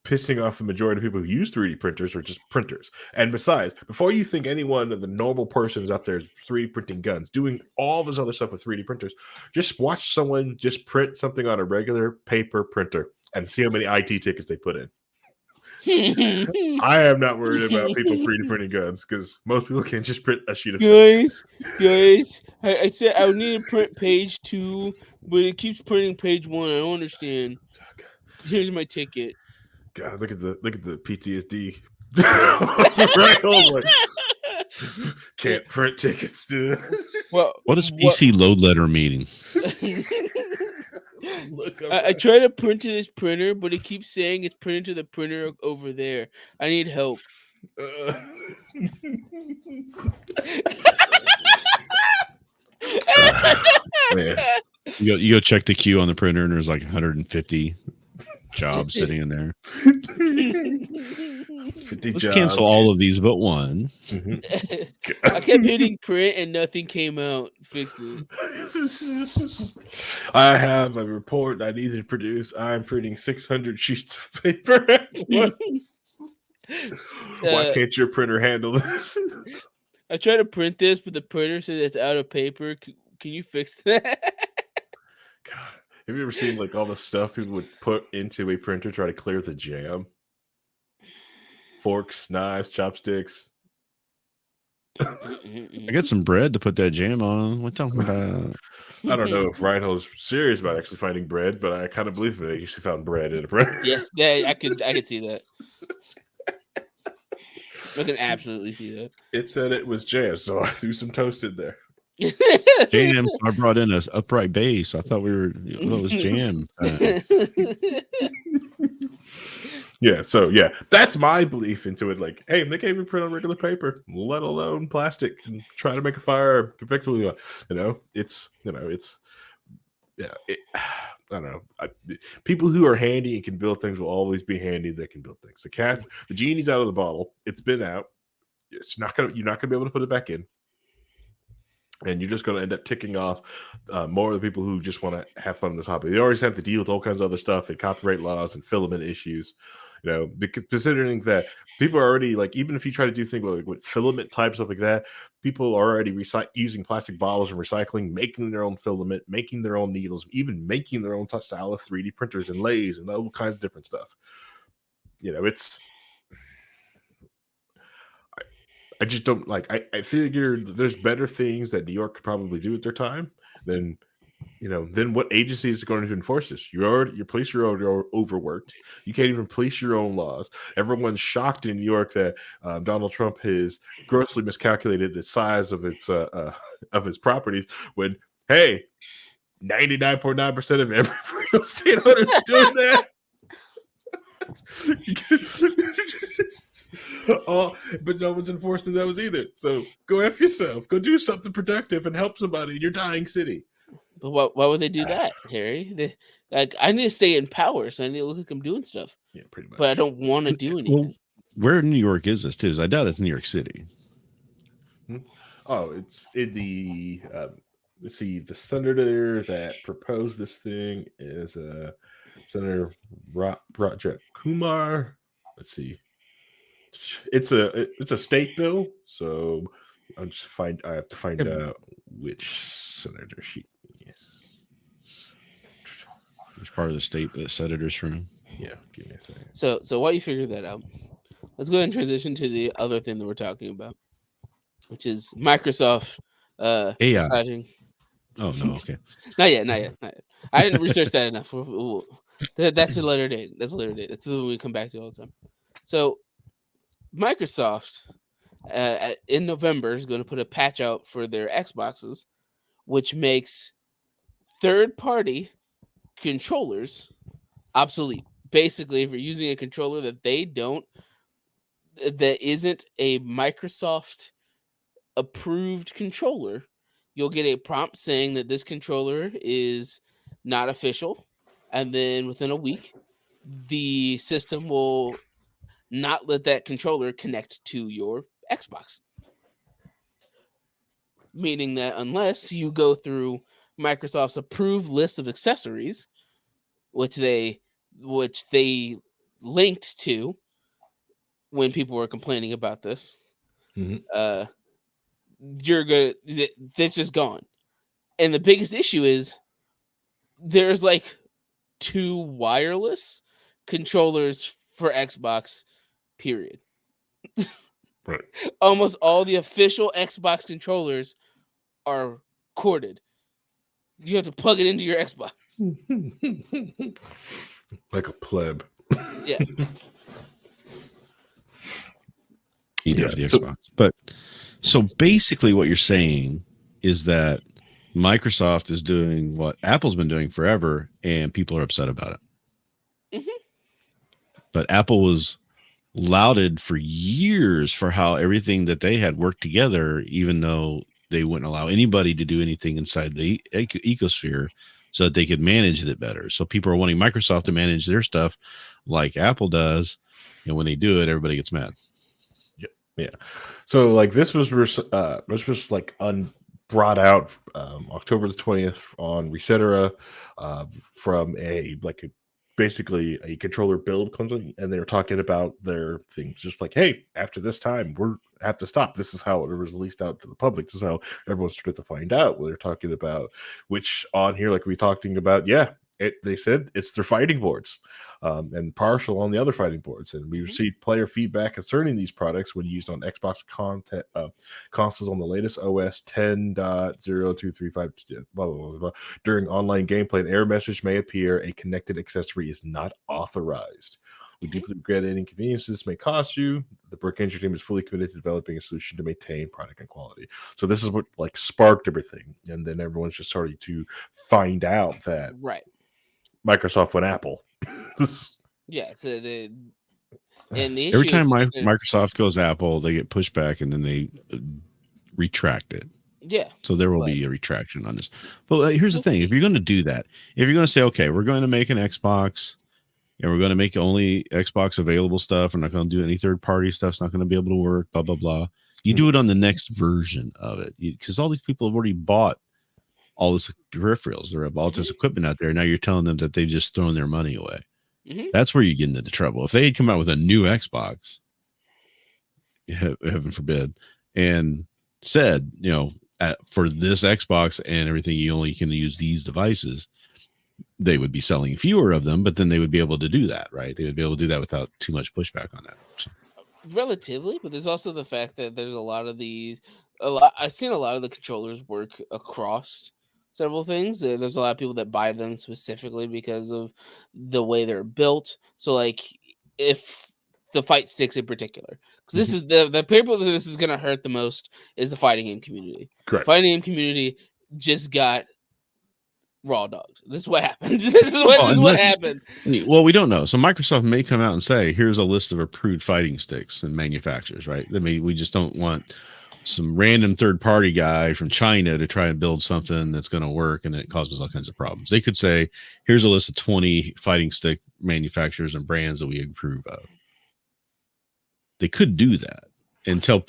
pissing off the majority of people who use 3D printers or just printers. And besides, before you think anyone of the normal persons out there is 3D printing guns, doing all this other stuff with 3D printers, just watch someone just print something on a regular paper printer and see how many IT tickets they put in. I am not worried about people 3D printing guns because most people can just print a sheet of guys. I said I need to print page 2, but it keeps printing page 1. I don't understand. Here's my ticket. God, look at the PTSD. Right, can't print tickets, dude. Well, what is PC load letter meaning? I try to print to this printer, but it keeps saying it's printed to the printer over there. I need help. Man. You go check the queue on the printer, and there's like 150 jobs sitting in there. Let's cancel all of these but one. I kept hitting print and nothing came out. Fix it. I have a report I need to produce. I'm printing 600 sheets of paper at once. Why can't your printer handle this? I tried to print this, but the printer said it's out of paper. Can you fix that? God. Have you ever seen all the stuff people would put into a printer to try to clear the jam? Forks, knives, chopsticks. I got some bread to put that jam on. What talking about? I don't know if Reinhold's serious about actually finding bread, but I kind of believe that he actually found bread in a printer. Yeah, I could see that. I can absolutely see that. It said it was jam, so I threw some toast in there. Jam. I brought in an upright base. I thought it was jam. So that's my belief into it. Hey, they can't even print on regular paper, let alone plastic, and try to make a fire effectively. I don't know. People who are handy and can build things will always be handy. That can build things. The genie's out of the bottle. It's been out. You're not gonna be able to put it back in. And you're just going to end up ticking off more of the people who just want to have fun in this hobby. They always have to deal with all kinds of other stuff and copyright laws and filament issues. because considering that people are already like, even if you try to do things like with filament type stuff like that, people are already using plastic bottles and recycling, making their own filament, making their own needles, even making their own style of 3D printers and lathes and all kinds of different stuff. It's. I just don't like. I figure there's better things that New York could probably do at their time than. Then what agency is going to enforce this? Your police are overworked. You can't even police your own laws. Everyone's shocked in New York that Donald Trump has grossly miscalculated the size of of his properties. When 99.9% of every real estate owner is doing that. But no one's enforcing those either. So go F yourself. Go do something productive and help somebody in your dying city. But why would they do that, Harry? I need to stay in power, so I need to look like I'm doing stuff. Yeah, pretty much. But I don't want to do anything. Well, where in New York is this too? I doubt it's New York City. Oh, it's in the. Let's see. The senator that proposed this thing is Senator Rajat Kumar. Let's see. It's a state bill, so I have to find out which senator she is. Which part of the state the senator's from? Yeah, give me a second. So while you figure that out, let's go ahead and transition to the other thing that we're talking about, which is Microsoft deciding. Oh no, okay. Not yet. I didn't research that enough. That's a later date. That's the one we come back to all the time. So Microsoft in November is going to put a patch out for their Xboxes, which makes third-party controllers obsolete. Basically, if you're using a controller that isn't a Microsoft approved controller, you'll get a prompt saying that this controller is not official, and then within a week the system will not let that controller connect to your Xbox. Meaning that unless you go through Microsoft's approved list of accessories, which they linked to when people were complaining about this, that's just gone. And the biggest issue is there's like 2 wireless controllers for Xbox, period. Right. Almost all the official Xbox controllers are corded. You have to plug it into your Xbox. Like a pleb. Yeah. Either of the Xbox. But so basically what you're saying is that Microsoft is doing what Apple's been doing forever, and people are upset about it. Mm-hmm. But Apple was lauded for years for how everything that they had worked together, even though they wouldn't allow anybody to do anything inside the ecosphere so that they could manage it better. So people are wanting Microsoft to manage their stuff like Apple does. And when they do it, everybody gets mad. Yeah. So like this was like brought out October the 20th on Resetera from basically a controller build company, and they were talking about their things, just like, hey, after this time we have to stop. This is how it was released out to the public. This is how everyone started to find out what they're talking about, which on here, like we talking about, they said it's their fighting boards, and partial on the other fighting boards. And we received player feedback concerning these products when used on Xbox consoles on the latest OS 10.0235, blah, blah, blah, blah. During online gameplay, an error message may appear. A connected accessory is not authorized. We deeply regret any inconvenience this may cost you. The Brick Engine team is fully committed to developing a solution to maintain product and quality. So this is what like sparked everything. And then everyone's just starting to find out that Microsoft went Apple. Yeah. So the issue every time Microsoft goes Apple, they get pushed back and then they retract it. Yeah. So there will be a retraction on this. But here's the thing. If you're going to do that, if you're going to say, okay, we're going to make an Xbox and we're going to make only Xbox available stuff, we're not going to do any third-party stuff, it's not going to be able to work, blah, blah, blah. You do it on the next version of it, because all these people have already bought all this peripherals. They're all this equipment out there. Now you're telling them that they've just thrown their money away. Mm-hmm. That's where you get into trouble. If they had come out with a new Xbox, heaven forbid, and said, for this Xbox and everything, you only can use these devices, they would be selling fewer of them, but then they would be able to do that, right? They would be able to do that without too much pushback on that. So. Relatively, but there's also the fact that there's a lot of I've seen a lot of the controllers work across several things. There's a lot of people that buy them specifically because of the way they're built. So, like, if the fight sticks in particular, because this is the people that this is going to hurt the most is the fighting game community. Correct. Fighting game community just got raw dogs. This is what happened. This is what happened. Well, we don't know. So Microsoft may come out and say, here's a list of approved fighting sticks and manufacturers, right? I mean, we just don't want some random third-party guy from China to try and build something that's going to work and it causes all kinds of problems. They could say, here's a list of 20 fighting stick manufacturers and brands that we approve of. They could do that and tell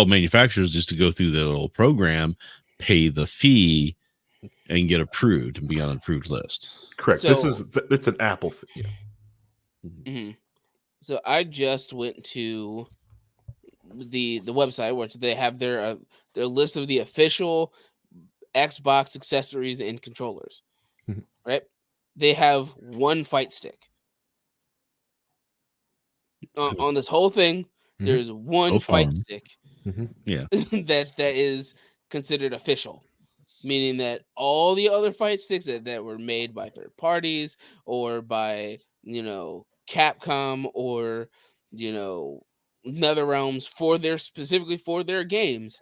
manufacturers just to go through the little program, pay the fee, and get approved and be on an approved list. Correct. So, it's an Apple. Yeah. Mm-hmm. So I just went to the website where they have their list of the official Xbox accessories and controllers. Mm-hmm. Right? They have one fight stick. On this whole thing, there's one fight stick. Yeah. that is considered official. Meaning that all the other fight sticks that were made by third parties or by, Capcom or, NetherRealms specifically for their games,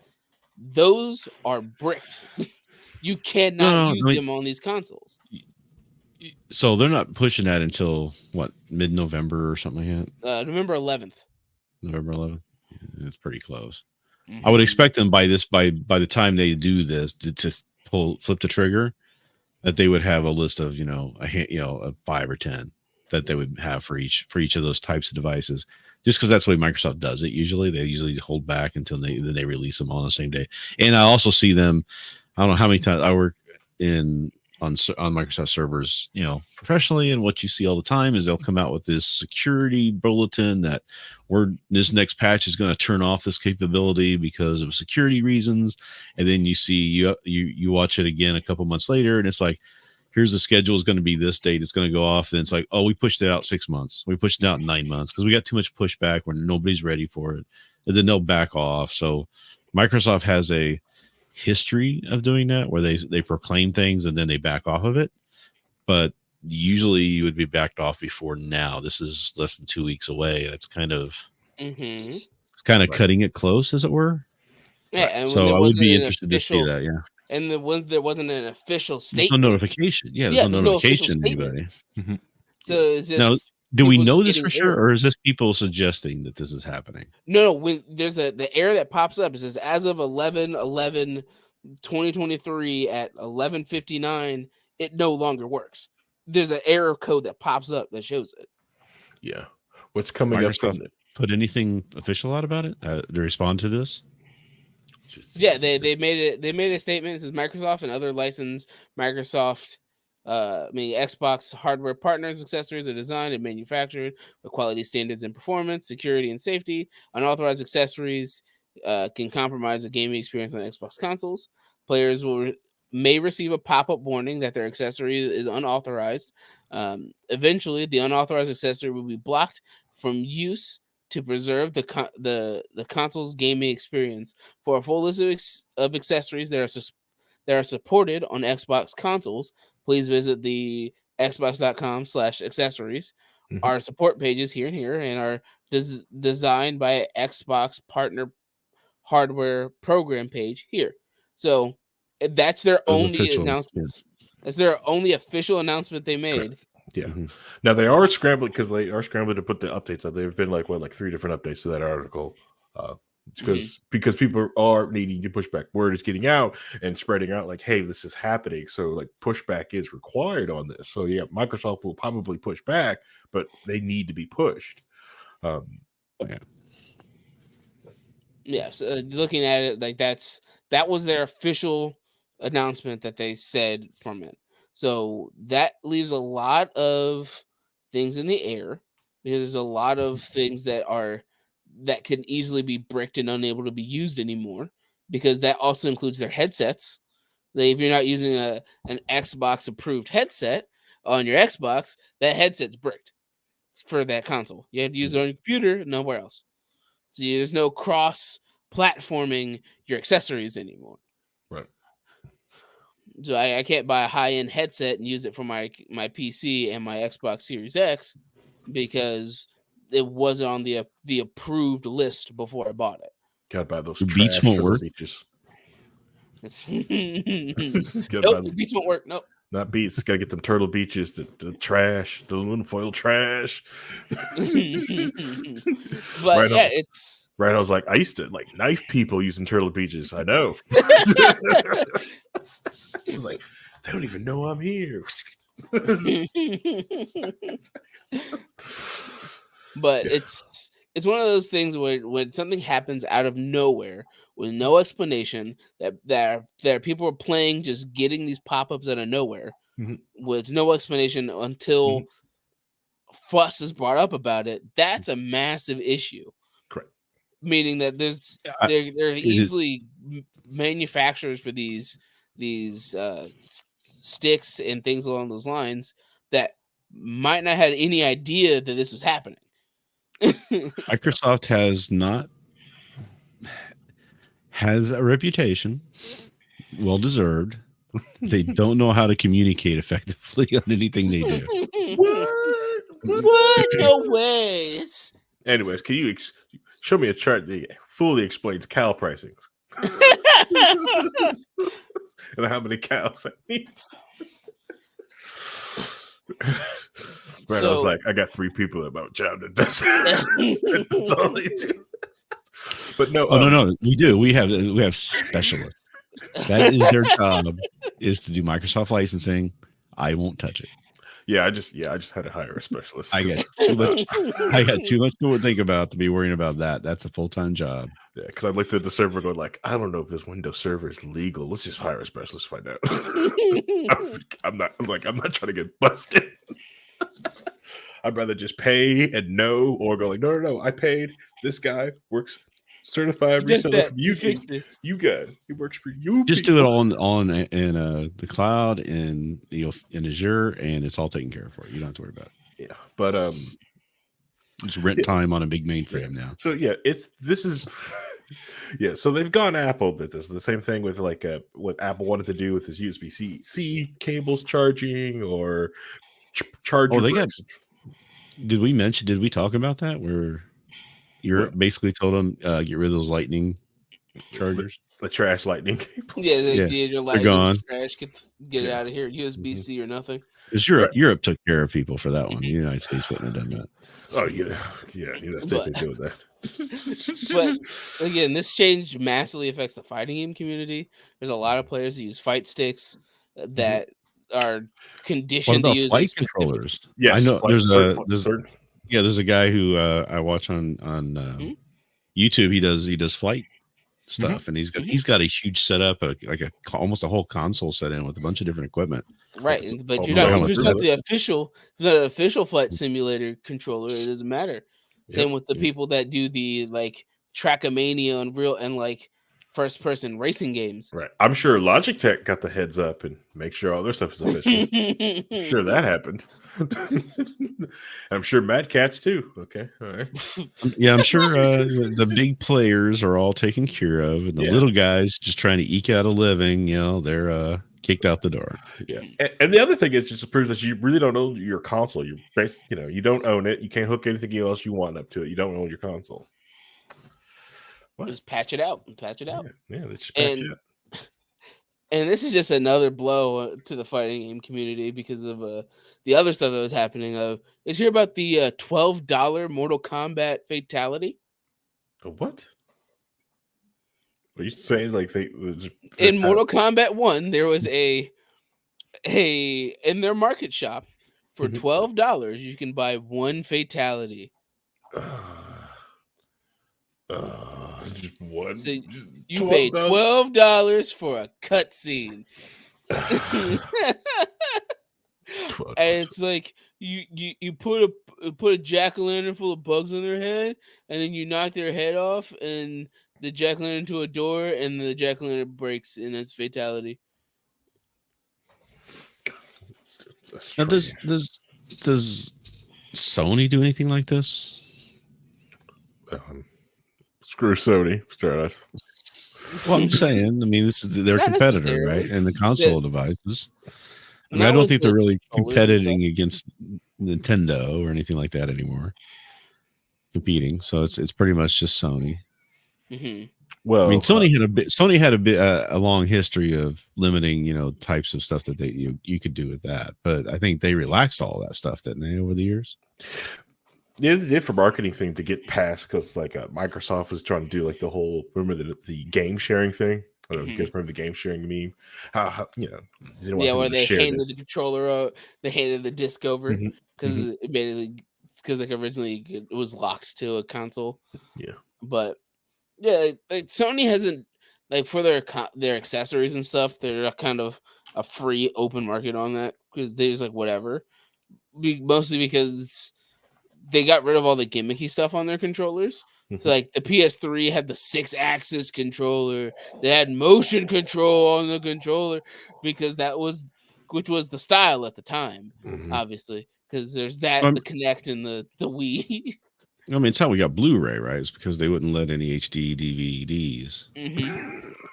those are bricked. You cannot use them on these consoles. So they're not pushing that until what, mid-November or something like that? November 11th. November 11th. It's pretty close. Mm-hmm. I would expect them by the time they do this to flip the trigger, that they would have a list of a 5 or 10 that they would have for each of those types of devices, just because that's the way Microsoft does it. They usually hold back until they release them all on the same day. And I also see them, I don't know how many times I work on Microsoft servers, professionally, and what you see all the time is they'll come out with this security bulletin that this next patch is going to turn off this capability because of security reasons, and then you see you watch it again a couple months later, and it's like, here's the schedule is going to be this date, it's going to go off. Then it's like, oh, we pushed it out 6 months, we pushed it out 9 months because we got too much pushback when nobody's ready for it, and then they'll back off. So Microsoft has a history of doing that where they proclaim things and then they back off of it, but usually you would be backed off before now. This is less than 2 weeks away. That's kind of it's kind of cutting it close, as it were. Yeah, and so I would be interested to see that. Yeah, and there wasn't an official statement. There's no notification. Yeah, there's no notification to anybody. So it's just now, do we know this for sure, or is this people suggesting that this is happening? No. When there's the error that pops up, it says as of 11/11/2023 at 11:59, it no longer works. There's an error code that pops up that shows it. Yeah, what's coming up from it? Put anything official out about it to respond to this? Yeah, they made it. They made a statement. It says Microsoft and other licensed Xbox hardware partners, accessories are designed and manufactured with quality standards and performance, security, and safety. Unauthorized accessories can compromise the gaming experience on Xbox consoles. Players may receive a pop-up warning that their accessory is unauthorized. Eventually, the unauthorized accessory will be blocked from use to preserve the console's gaming experience. For a full list of accessories that are supported on Xbox consoles, please visit the xbox.com/accessories. Our support pages here and here and are designed by Xbox partner hardware program page here. So that's their only announcements. That's their only official announcement they made. Correct. Yeah. Now they are scrambling to put the updates out. They've been like 3 different updates to that article. Because people are needing to push back. Word is getting out and spreading out like, hey, this is happening. So like pushback is required on this. So yeah, Microsoft will probably push back, but they need to be pushed. So looking at it, like that was their official announcement that they said from it. So that leaves a lot of things in the air, because there's a lot of things that can easily be bricked and unable to be used anymore, because that also includes their headsets. If you're not using an Xbox approved headset on your Xbox, that headset's bricked for that console. You have to use it on your computer, nowhere else. So there's no cross platforming your accessories anymore. Right. So I can't buy a high-end headset and use it for my PC and my Xbox Series X because it wasn't on the approved list before I bought it. Gotta buy those Beats won't work. Beaches. Nope, Beats won't work. Nope. Not Beats. Gotta get them Turtle Beaches, the trash, the aluminum foil trash. But right, it's right. I was like, I used to like knife people using Turtle Beaches. I know. It's like, they don't even know I'm here. But it's one of those things where when something happens out of nowhere with no explanation, that people are playing, just getting these pop-ups out of nowhere with no explanation until fuss is brought up about it. That's a massive issue. Correct. Meaning that there are easily manufacturers for these sticks and things along those lines that might not have any idea that this was happening. Microsoft has a reputation, well deserved. They don't know how to communicate effectively on anything they do. What? No way. Anyways, can you show me a chart that fully explains cow pricings? And how many cows I need? Right, I was like, I got 3 people about job that does it. That's all they do. But no, no, we do. We have specialists. That is their job, is to do Microsoft licensing. I won't touch it. Yeah, I just had to hire a specialist. I got too much to think about to be worrying about that. That's a full-time job. Yeah, because I looked at the server going like, I don't know if this Windows server is legal. Let's just hire a specialist to find out. I'm not trying to get busted. I'd rather just pay and know, or go like, no, I paid. This guy works certified reseller from you. Fix this. You guys, he works for you. Just do it all in the cloud and in Azure, and it's all taken care of for you. You don't have to worry about it. Yeah, but it's rent time on a big mainframe now. So yeah, yeah. So they've gone Apple with this. The same thing with like what Apple wanted to do with his USB-C cables charging or charger. Oh, did we talk about that? Where Europe basically told them get rid of those lightning chargers, the trash lightning cable. Yeah, they're gone. Trash, get it out of here. USB-C or nothing. Because Europe took care of people for that one. The United States wouldn't have done that. Oh yeah, United States ain't doing that. But again, this change massively affects the fighting game community. There's a lot of players that use fight sticks that are conditioned to use flight controllers. Yes, I know there's a guy who I watch on YouTube. He does flight stuff, and he's got a huge setup, almost a whole console set in with a bunch of different equipment. Right, but you're not the official flight simulator controller. It doesn't matter. Same with the people that do the like Trackmania and like first person racing games. Right. I'm sure Logitech got the heads up and make sure all their stuff is official. I'm sure that happened. I'm sure Mad Cats too. Okay. All right. Yeah, I'm sure the big players are all taken care of, and the little guys just trying to eke out a living, they're kicked out the door. Yeah. And the other thing is just proves that you really don't own your console. You you don't own it. You can't hook anything else you want up to it. You don't own your console. Just patch it out. Yeah, let's just patch it out. And this is just another blow to the fighting game community because of the other stuff that was happening. Did you hear about the $12 Mortal Kombat fatality? What? Are you saying like in Mortal Kombat 1, there was in their market shop for $12 you can buy one fatality. One. So you paid $12 for a cutscene. and it's like you put a jack-o'-lantern full of bugs on their head, and then you knock their head off, and the jack-o'-lantern into a door, and the jack-o'-lantern breaks, and it's fatality. Now, does Sony do anything like this? Screw Sony, Stratus. Well, I'm saying, I mean, this is their competitor, right? And the console devices. I mean, I don't think they're really competing against Nintendo or anything like that anymore. Competing, so it's pretty much just Sony. Mm-hmm. Well, I mean, Sony had a long history of limiting, types of stuff that you could do with that. But I think they relaxed all that stuff, didn't they, over the years? Yeah, they did for marketing thing to get past, because like Microsoft was trying to do like the whole, remember the game sharing thing? I don't know if you guys remember the game sharing meme. How where they handed the controller out, they handed the disc over because like originally it was locked to a console. Yeah, but yeah, like Sony hasn't, like, for their accessories and stuff, they're kind of a free open market on that, because they're just like whatever. Mostly because they got rid of all the gimmicky stuff on their controllers. So like the PS3 had the 6-axis controller, they had motion control on the controller, because which was the style at the time, obviously, because there's that, the Kinect and the Wii. I mean, it's how we got Blu-ray, right? It's because they wouldn't let any HD DVDs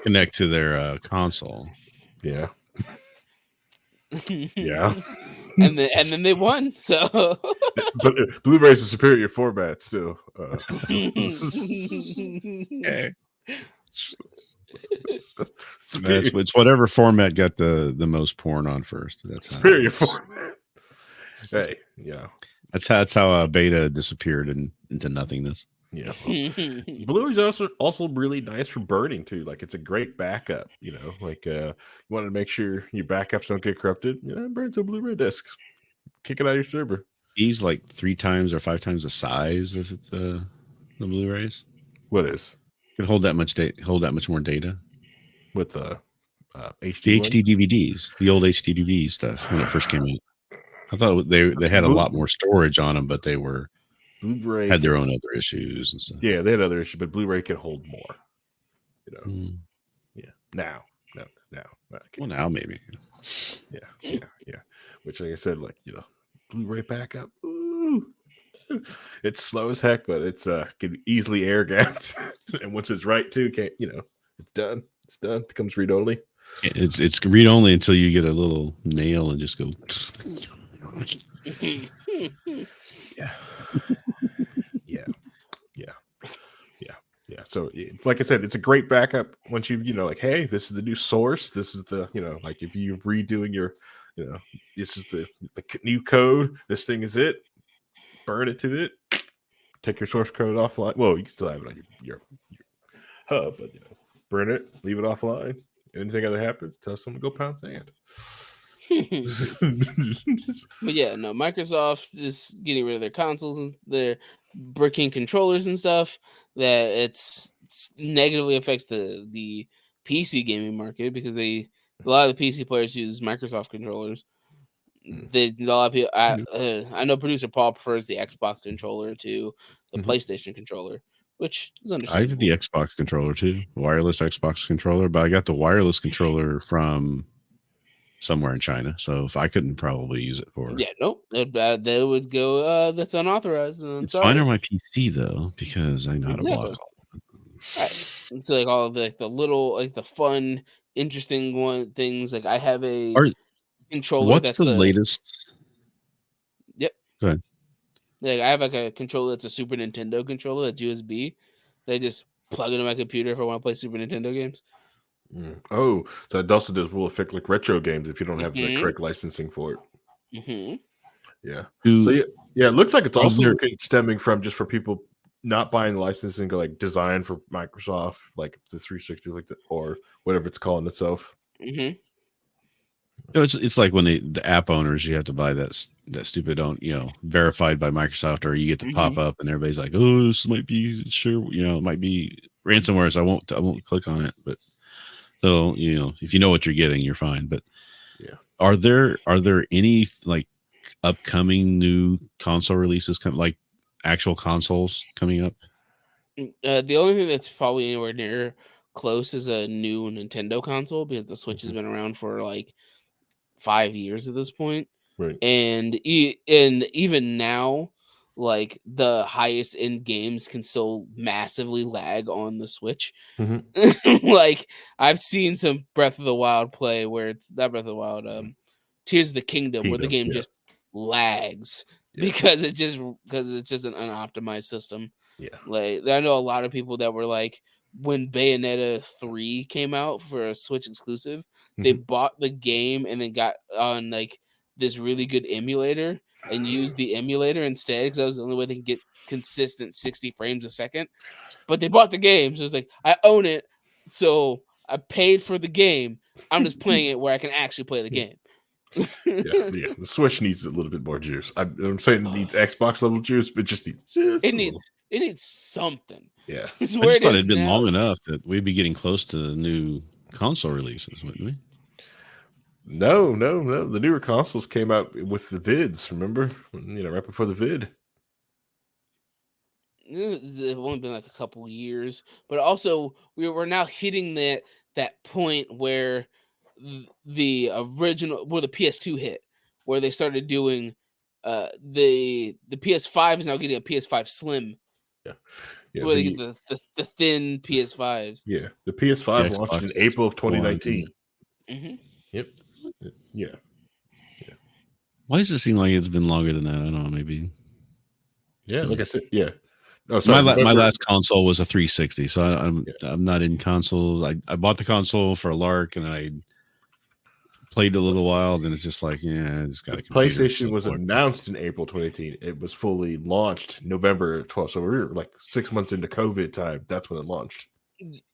connect to their console. Yeah. Yeah. And then they won. So, but Blu-ray is a superior format still. Okay. It's whatever format got the most porn on first. That's superior format. Hey, yeah. That's how beta disappeared into nothingness. Yeah. Blu-ray is also really nice for burning too. Like, it's a great backup, like you want to make sure your backups don't get corrupted, burn to a Blu-ray disc, kick it out of your server. He's like 3 times or 5 times the size of the Blu-rays. What is? Could hold that much more data with the HD DVDs, the old HD DVD stuff when it first came out. I thought they had a lot more storage on them, but they were Blu-ray had their own other issues and stuff. Yeah, they had other issues, but Blu-ray can hold more. Yeah. Now. Well, now maybe. Yeah. Which, like I said, like Blu-ray backup. Ooh. It's slow as heck, but it's can easily air gapped, and once it's right too, it's done. It's done. Becomes read only. It's read only until you get a little nail and just go. Yeah. So, like I said, it's a great backup once you like, hey, this is the new source. This is the like if you're redoing your this is the new code. This thing is it. Burn it to it. Take your source code offline. Well, you can still have it on your hub, but burn it. Leave it offline. Anything other happens, tell someone to go pound sand. But yeah, no, Microsoft is getting rid of their consoles and their bricking controllers and stuff. That it's negatively affects the PC gaming market, because a lot of the PC players use Microsoft controllers. A lot of people, I know producer Paul prefers the Xbox controller to the PlayStation controller, which is understandable. I have the Xbox controller too, wireless Xbox controller, but I got the wireless controller from somewhere in China, so if I couldn't probably use it for. Yeah, nope, they would go. That's unauthorized. It's fine on my PC though, because I know how to block all of them. Right. It's like all of the little, like the fun, interesting things. Like I have a controller. What's the latest? Yep. Go ahead. Like I have like a controller that's a Super Nintendo controller that's USB. They just plug into my computer if I want to play Super Nintendo games. Oh, so it also will affect like retro games if you don't have the correct licensing for it. Yeah. So it looks like it's also stemming from just for people not buying the licensing, like design for Microsoft, like the 360, like or whatever it's calling itself. It's like when the app owners, you have to buy that stupid verified by Microsoft, or you get the pop up and everybody's like, oh, this might be it might be ransomware, so I won't click on it. But so if you know what you're getting, you're fine. But are there any like upcoming new console releases, like actual consoles coming up? The only thing that's probably anywhere near close is a new Nintendo console, because the Switch has been around for like 5 years at this point. Right. And even now, like the highest end games can still massively lag on the Switch. Like I've seen some Breath of the Wild play where it's not Breath of the Wild, Tears of the Kingdom where the game just lags because it's just an unoptimized system. Yeah. Like I know a lot of people that were like, when Bayonetta 3 came out for a Switch exclusive, they bought the game and then got on like this really good emulator and used the emulator instead, because that was the only way they can get consistent 60 frames a second. But they bought the game, so it's like, I own it, so I paid for the game. I'm just playing it where I can actually play the game. The Switch needs a little bit more juice. I'm saying it needs Xbox level juice, but it needs something. Yeah, I just thought it'd been long enough that we'd be getting close to the new console releases, wouldn't we? No. The newer consoles came out with the vids. Remember, right before the vid. It's only been like a couple years, but also we're now hitting that point where the PS2 hit, where they started doing the PS5 is now getting a PS5 Slim. Yeah, where they get the thin PS5s. Yeah, the PS5 launched in April of 2019. Yep. Yeah. Why does it seem like it's been longer than that? I don't know. Maybe. Yeah, like I said, yeah. No, sorry, my last console was a 360, so I'm not in consoles. I bought the console for a lark, and I played a little while. Then it's just like, I just got a computer. PlayStation was announced in April 2018. It was fully launched November 12th. So we were like 6 months into COVID time. That's when it launched.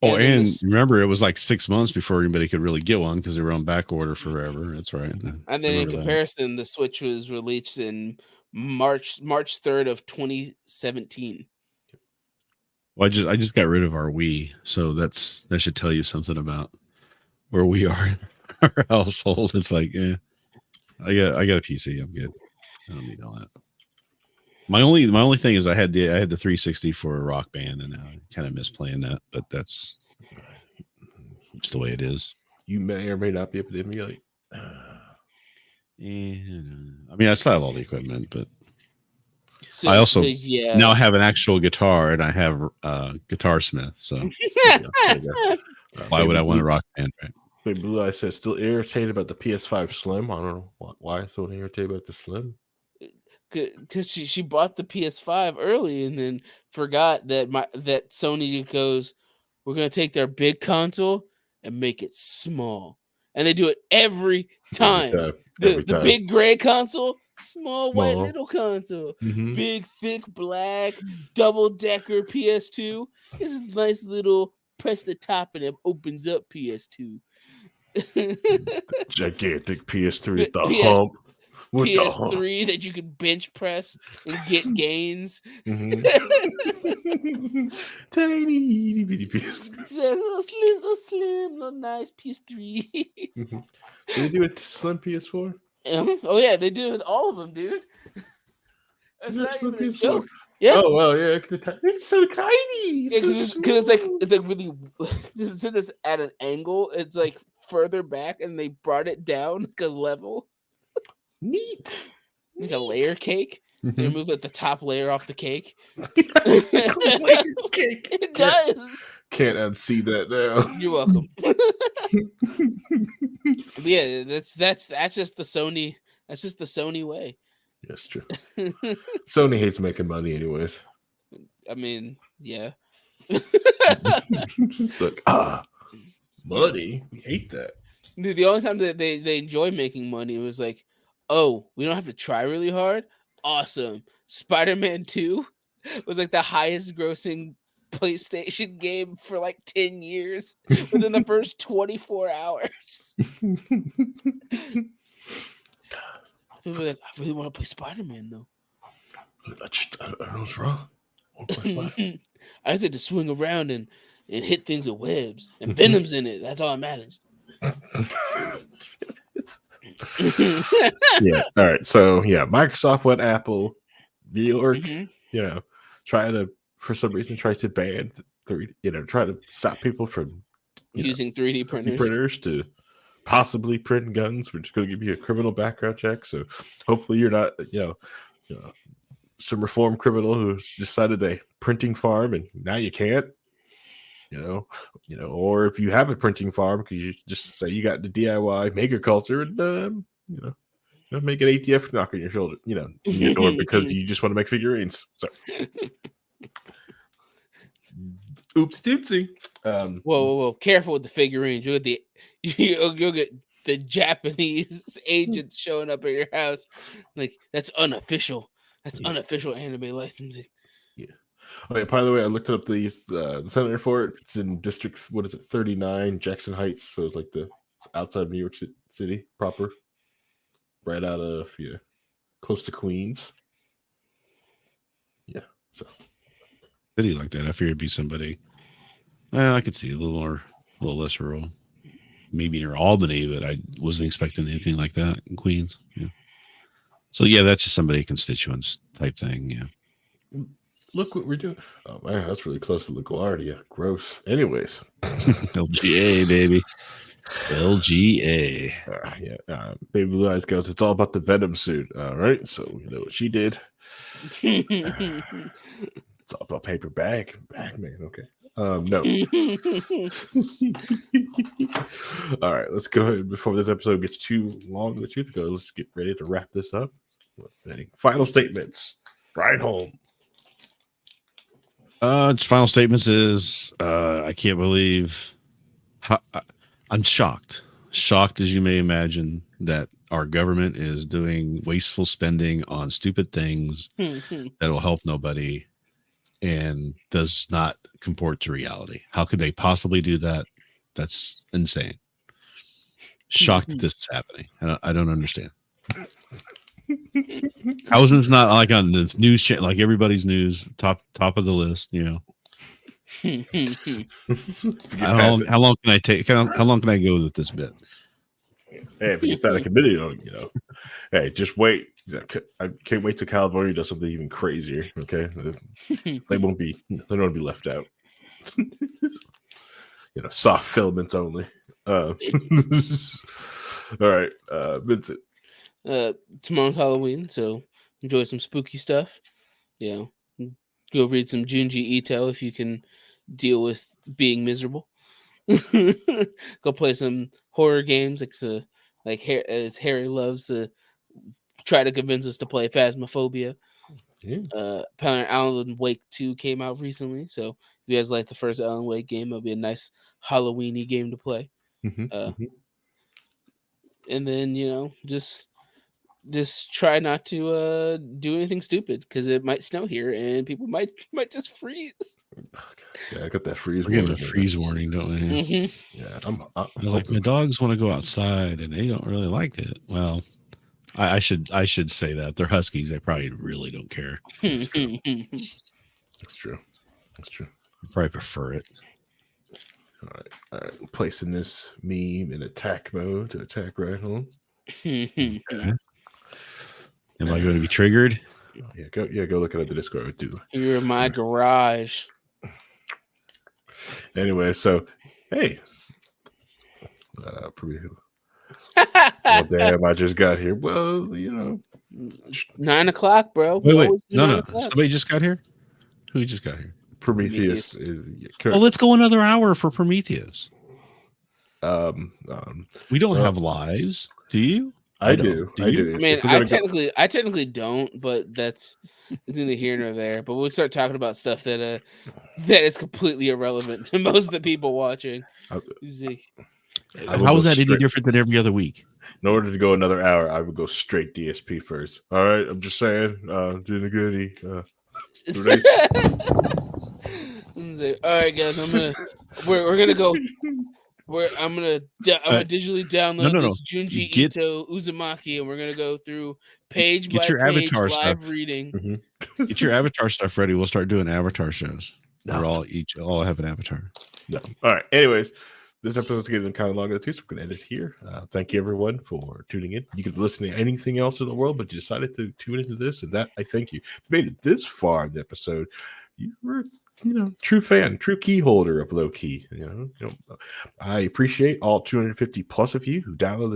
Oh, and remember, it was like 6 months before anybody could really get one because they were on back order forever. That's right. And then in comparison, the Switch was released in March 3rd of 2017. Well, I just got rid of our Wii, so that should tell you something about where we are in our household. It's like, I got a PC. I'm good. I don't need all that. My only thing is I had the 360 for a Rock Band, and I kind of miss playing that, but that's just the way it is. You may or may not be able to emulate. I mean, I still have all the equipment, but I also now have an actual guitar, and I have Guitar Smith. So why would I want a Rock Band? Right? Wait, Blue Eye says still irritated about the PS5 Slim. I don't know why so irritated about the Slim. Because she bought the PS5 early and then forgot that Sony goes, we're gonna take their big console and make it small, and they do it every time. The big gray console, small white little console, big thick black double-decker PS2. This is a nice little press the top and it opens up PS2. Gigantic PS3 with the hump. PS3 that you could bench press and get gains. Tiny bitty PS3. It's a little slim, little nice PS3. Did they do a slim PS4? Oh yeah, they do it with all of them, dude. That's not even a joke. Yeah. Oh well, yeah. It's so tiny. Because it's like really. This at an angle. It's like further back, and they brought it down like a level. Neat. Like a layer cake. They remove like the top layer off the cake. Yes, layer cake. It does. Can't unsee that now. You're welcome. Yeah, that's just the Sony. That's just the Sony way. That's true. Sony hates making money, anyways. I mean, yeah. It's like money. We hate that. Dude, the only time that they enjoy making money was like, oh, we don't have to try really hard. Awesome. Spider-Man 2 was like the highest grossing PlayStation game for like 10 years within the first 24 hours. People were like, I really want to play Spider-Man though. I don't know what's wrong. I just had to swing around and hit things with webs. And Venom's in it. That's all that matters. Yeah. All right. So yeah, Microsoft went Apple. New York, for some reason try to ban 3D, try to stop people from using 3D printers to possibly print guns, which is going to give you a criminal background check. So hopefully you're not, some reform criminal who's decided they printing farm and now you can't. Or if you have a printing farm, because you just say you got the DIY maker culture and make an ATF knock on your shoulder, your door because you just want to make figurines. So, oops, doopsie. Whoa! Careful with the figurines. You'll get the Japanese agents showing up at your house. Like that's unofficial. That's unofficial anime licensing. Yeah. Okay. By the way, I looked up the senator for it. It's in District 39, Jackson Heights. So it's like the outside of New York City proper. Right out of close to Queens. Yeah, so city like that. I figured it'd be somebody. I could see a little less rural, maybe near Albany, but I wasn't expecting anything like that in Queens. Yeah. So yeah, that's just somebody constituents type thing. Yeah. Look what we're doing. Oh man, that's really close to LaGuardia. Gross. Anyways, LGA baby. LGA. Baby Blue Eyes goes, it's all about the Venom suit. All right. So you know what she did. It's all about paper bag man. Okay. No. All right. Let's go ahead before this episode gets too long. The truth goes, let's get ready to wrap this up. Final statements. Brian Holm. Final statements is I can't believe I'm shocked as you may imagine that our government is doing wasteful spending on stupid things that will help nobody and does not comport to reality. How could they possibly do that? That's insane. Shocked that this is happening. I don't understand. How is this not like on the news channel, like everybody's news, top of the list, How long can I take? How long can I go with this bit? Hey, if it gets out of committee, hey, just wait. I can't wait till California does something even crazier. Okay, they won't be left out. Soft filaments only. All right, Vincent. Tomorrow's Halloween, so enjoy some spooky stuff. Go read some Junji Ito if you can deal with being miserable. Go play some horror games, as Harry loves to try to convince us to play Phasmophobia. Alan Wake 2 came out recently, so if you guys like the first Alan Wake game, it'll be a nice Halloween-y game to play. And then just try not to do anything stupid because it might snow here and people might just freeze. Yeah, I got that freeze. We're getting a freeze warning, don't we? Yeah, I was like, my dogs want to go outside and they don't really like it. Well, I should say that they're huskies. They probably really don't care. That's true. They probably prefer it. All right. Placing this meme in attack mode to attack right home. Okay. Am I going to be triggered? Yeah, go look at the Discord. You're in my garage. Anyway, so hey, well, damn, I just got here. Well, 9 o'clock, bro. Wait, no. Somebody just got here. Who just got here? Prometheus. Let's go another hour for Prometheus. We don't have lives, do you? I do. I mean, I technically don't, but it's neither here nor there. But we'll start talking about stuff that is completely irrelevant to most of the people watching. How is that any different than every other week? In order to go another hour, I would go straight DSP first. All right, I'm just saying, doing a goodie. All right, guys, we're gonna go. I'm gonna digitally download this Junji Ito Uzumaki, and we're gonna go through page by page avatar live stuff. reading. Mm-hmm. Get your avatar stuff ready. We'll start doing avatar shows. We're all have an avatar. No. All right. Anyways, this episode's getting kind of longer too, so we're going to end it here. Thank you, everyone, for tuning in. You could listen to anything else in the world, but you decided to tune into this, and that I thank you. If you made it this far in the episode, you were, true fan, true key holder of Low Key. I appreciate all 250 plus of you who download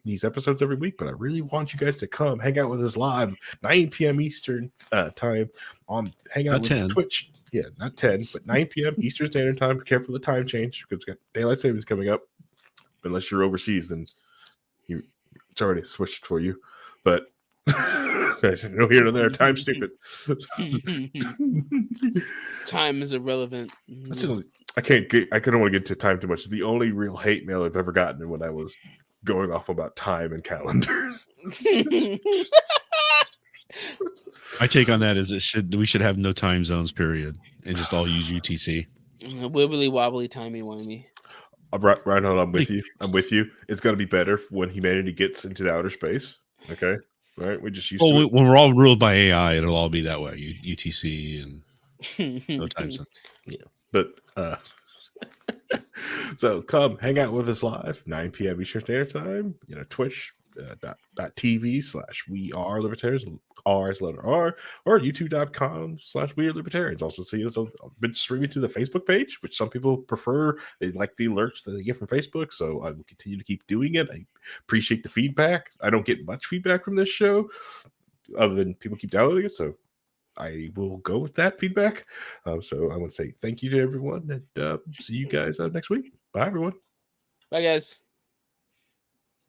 these episodes every week, but I really want you guys to come hang out with us live, 9 p.m. Eastern time on Hangout with 10. Twitch. Yeah, not 10, but 9 p.m. Eastern Standard Time. Be careful of the time change because we've got daylight savings coming up. Unless you're overseas, then it's already switched for you. But no here nor there. Time's stupid. Time is irrelevant. I couldn't want to get to time too much. It's the only real hate mail I've ever gotten when I was going off about time and calendars. My take on that is we should have no time zones, period, and just all use UTC. Wibbly wobbly, timey wimey. Reinhold, I'm with you. It's going to be better when humanity gets into the outer space. Okay, right? We just used to. When we're all ruled by AI, it'll all be that way. UTC and no time zone. Yeah, but so come hang out with us live, 9 p.m. Eastern Standard Time. Twitch. .tv/we are libertarians, R is letter R, or youtube.com/we are libertarians. Also see us. I've been streaming to the Facebook page, which some people prefer. They like the alerts that they get from Facebook, so I will continue to keep doing it. I appreciate the feedback. I don't get much feedback from this show other than people keep downloading it, so I will go with that feedback. So I want to say thank you to everyone, and see you guys next week. Bye, everyone. Bye, guys.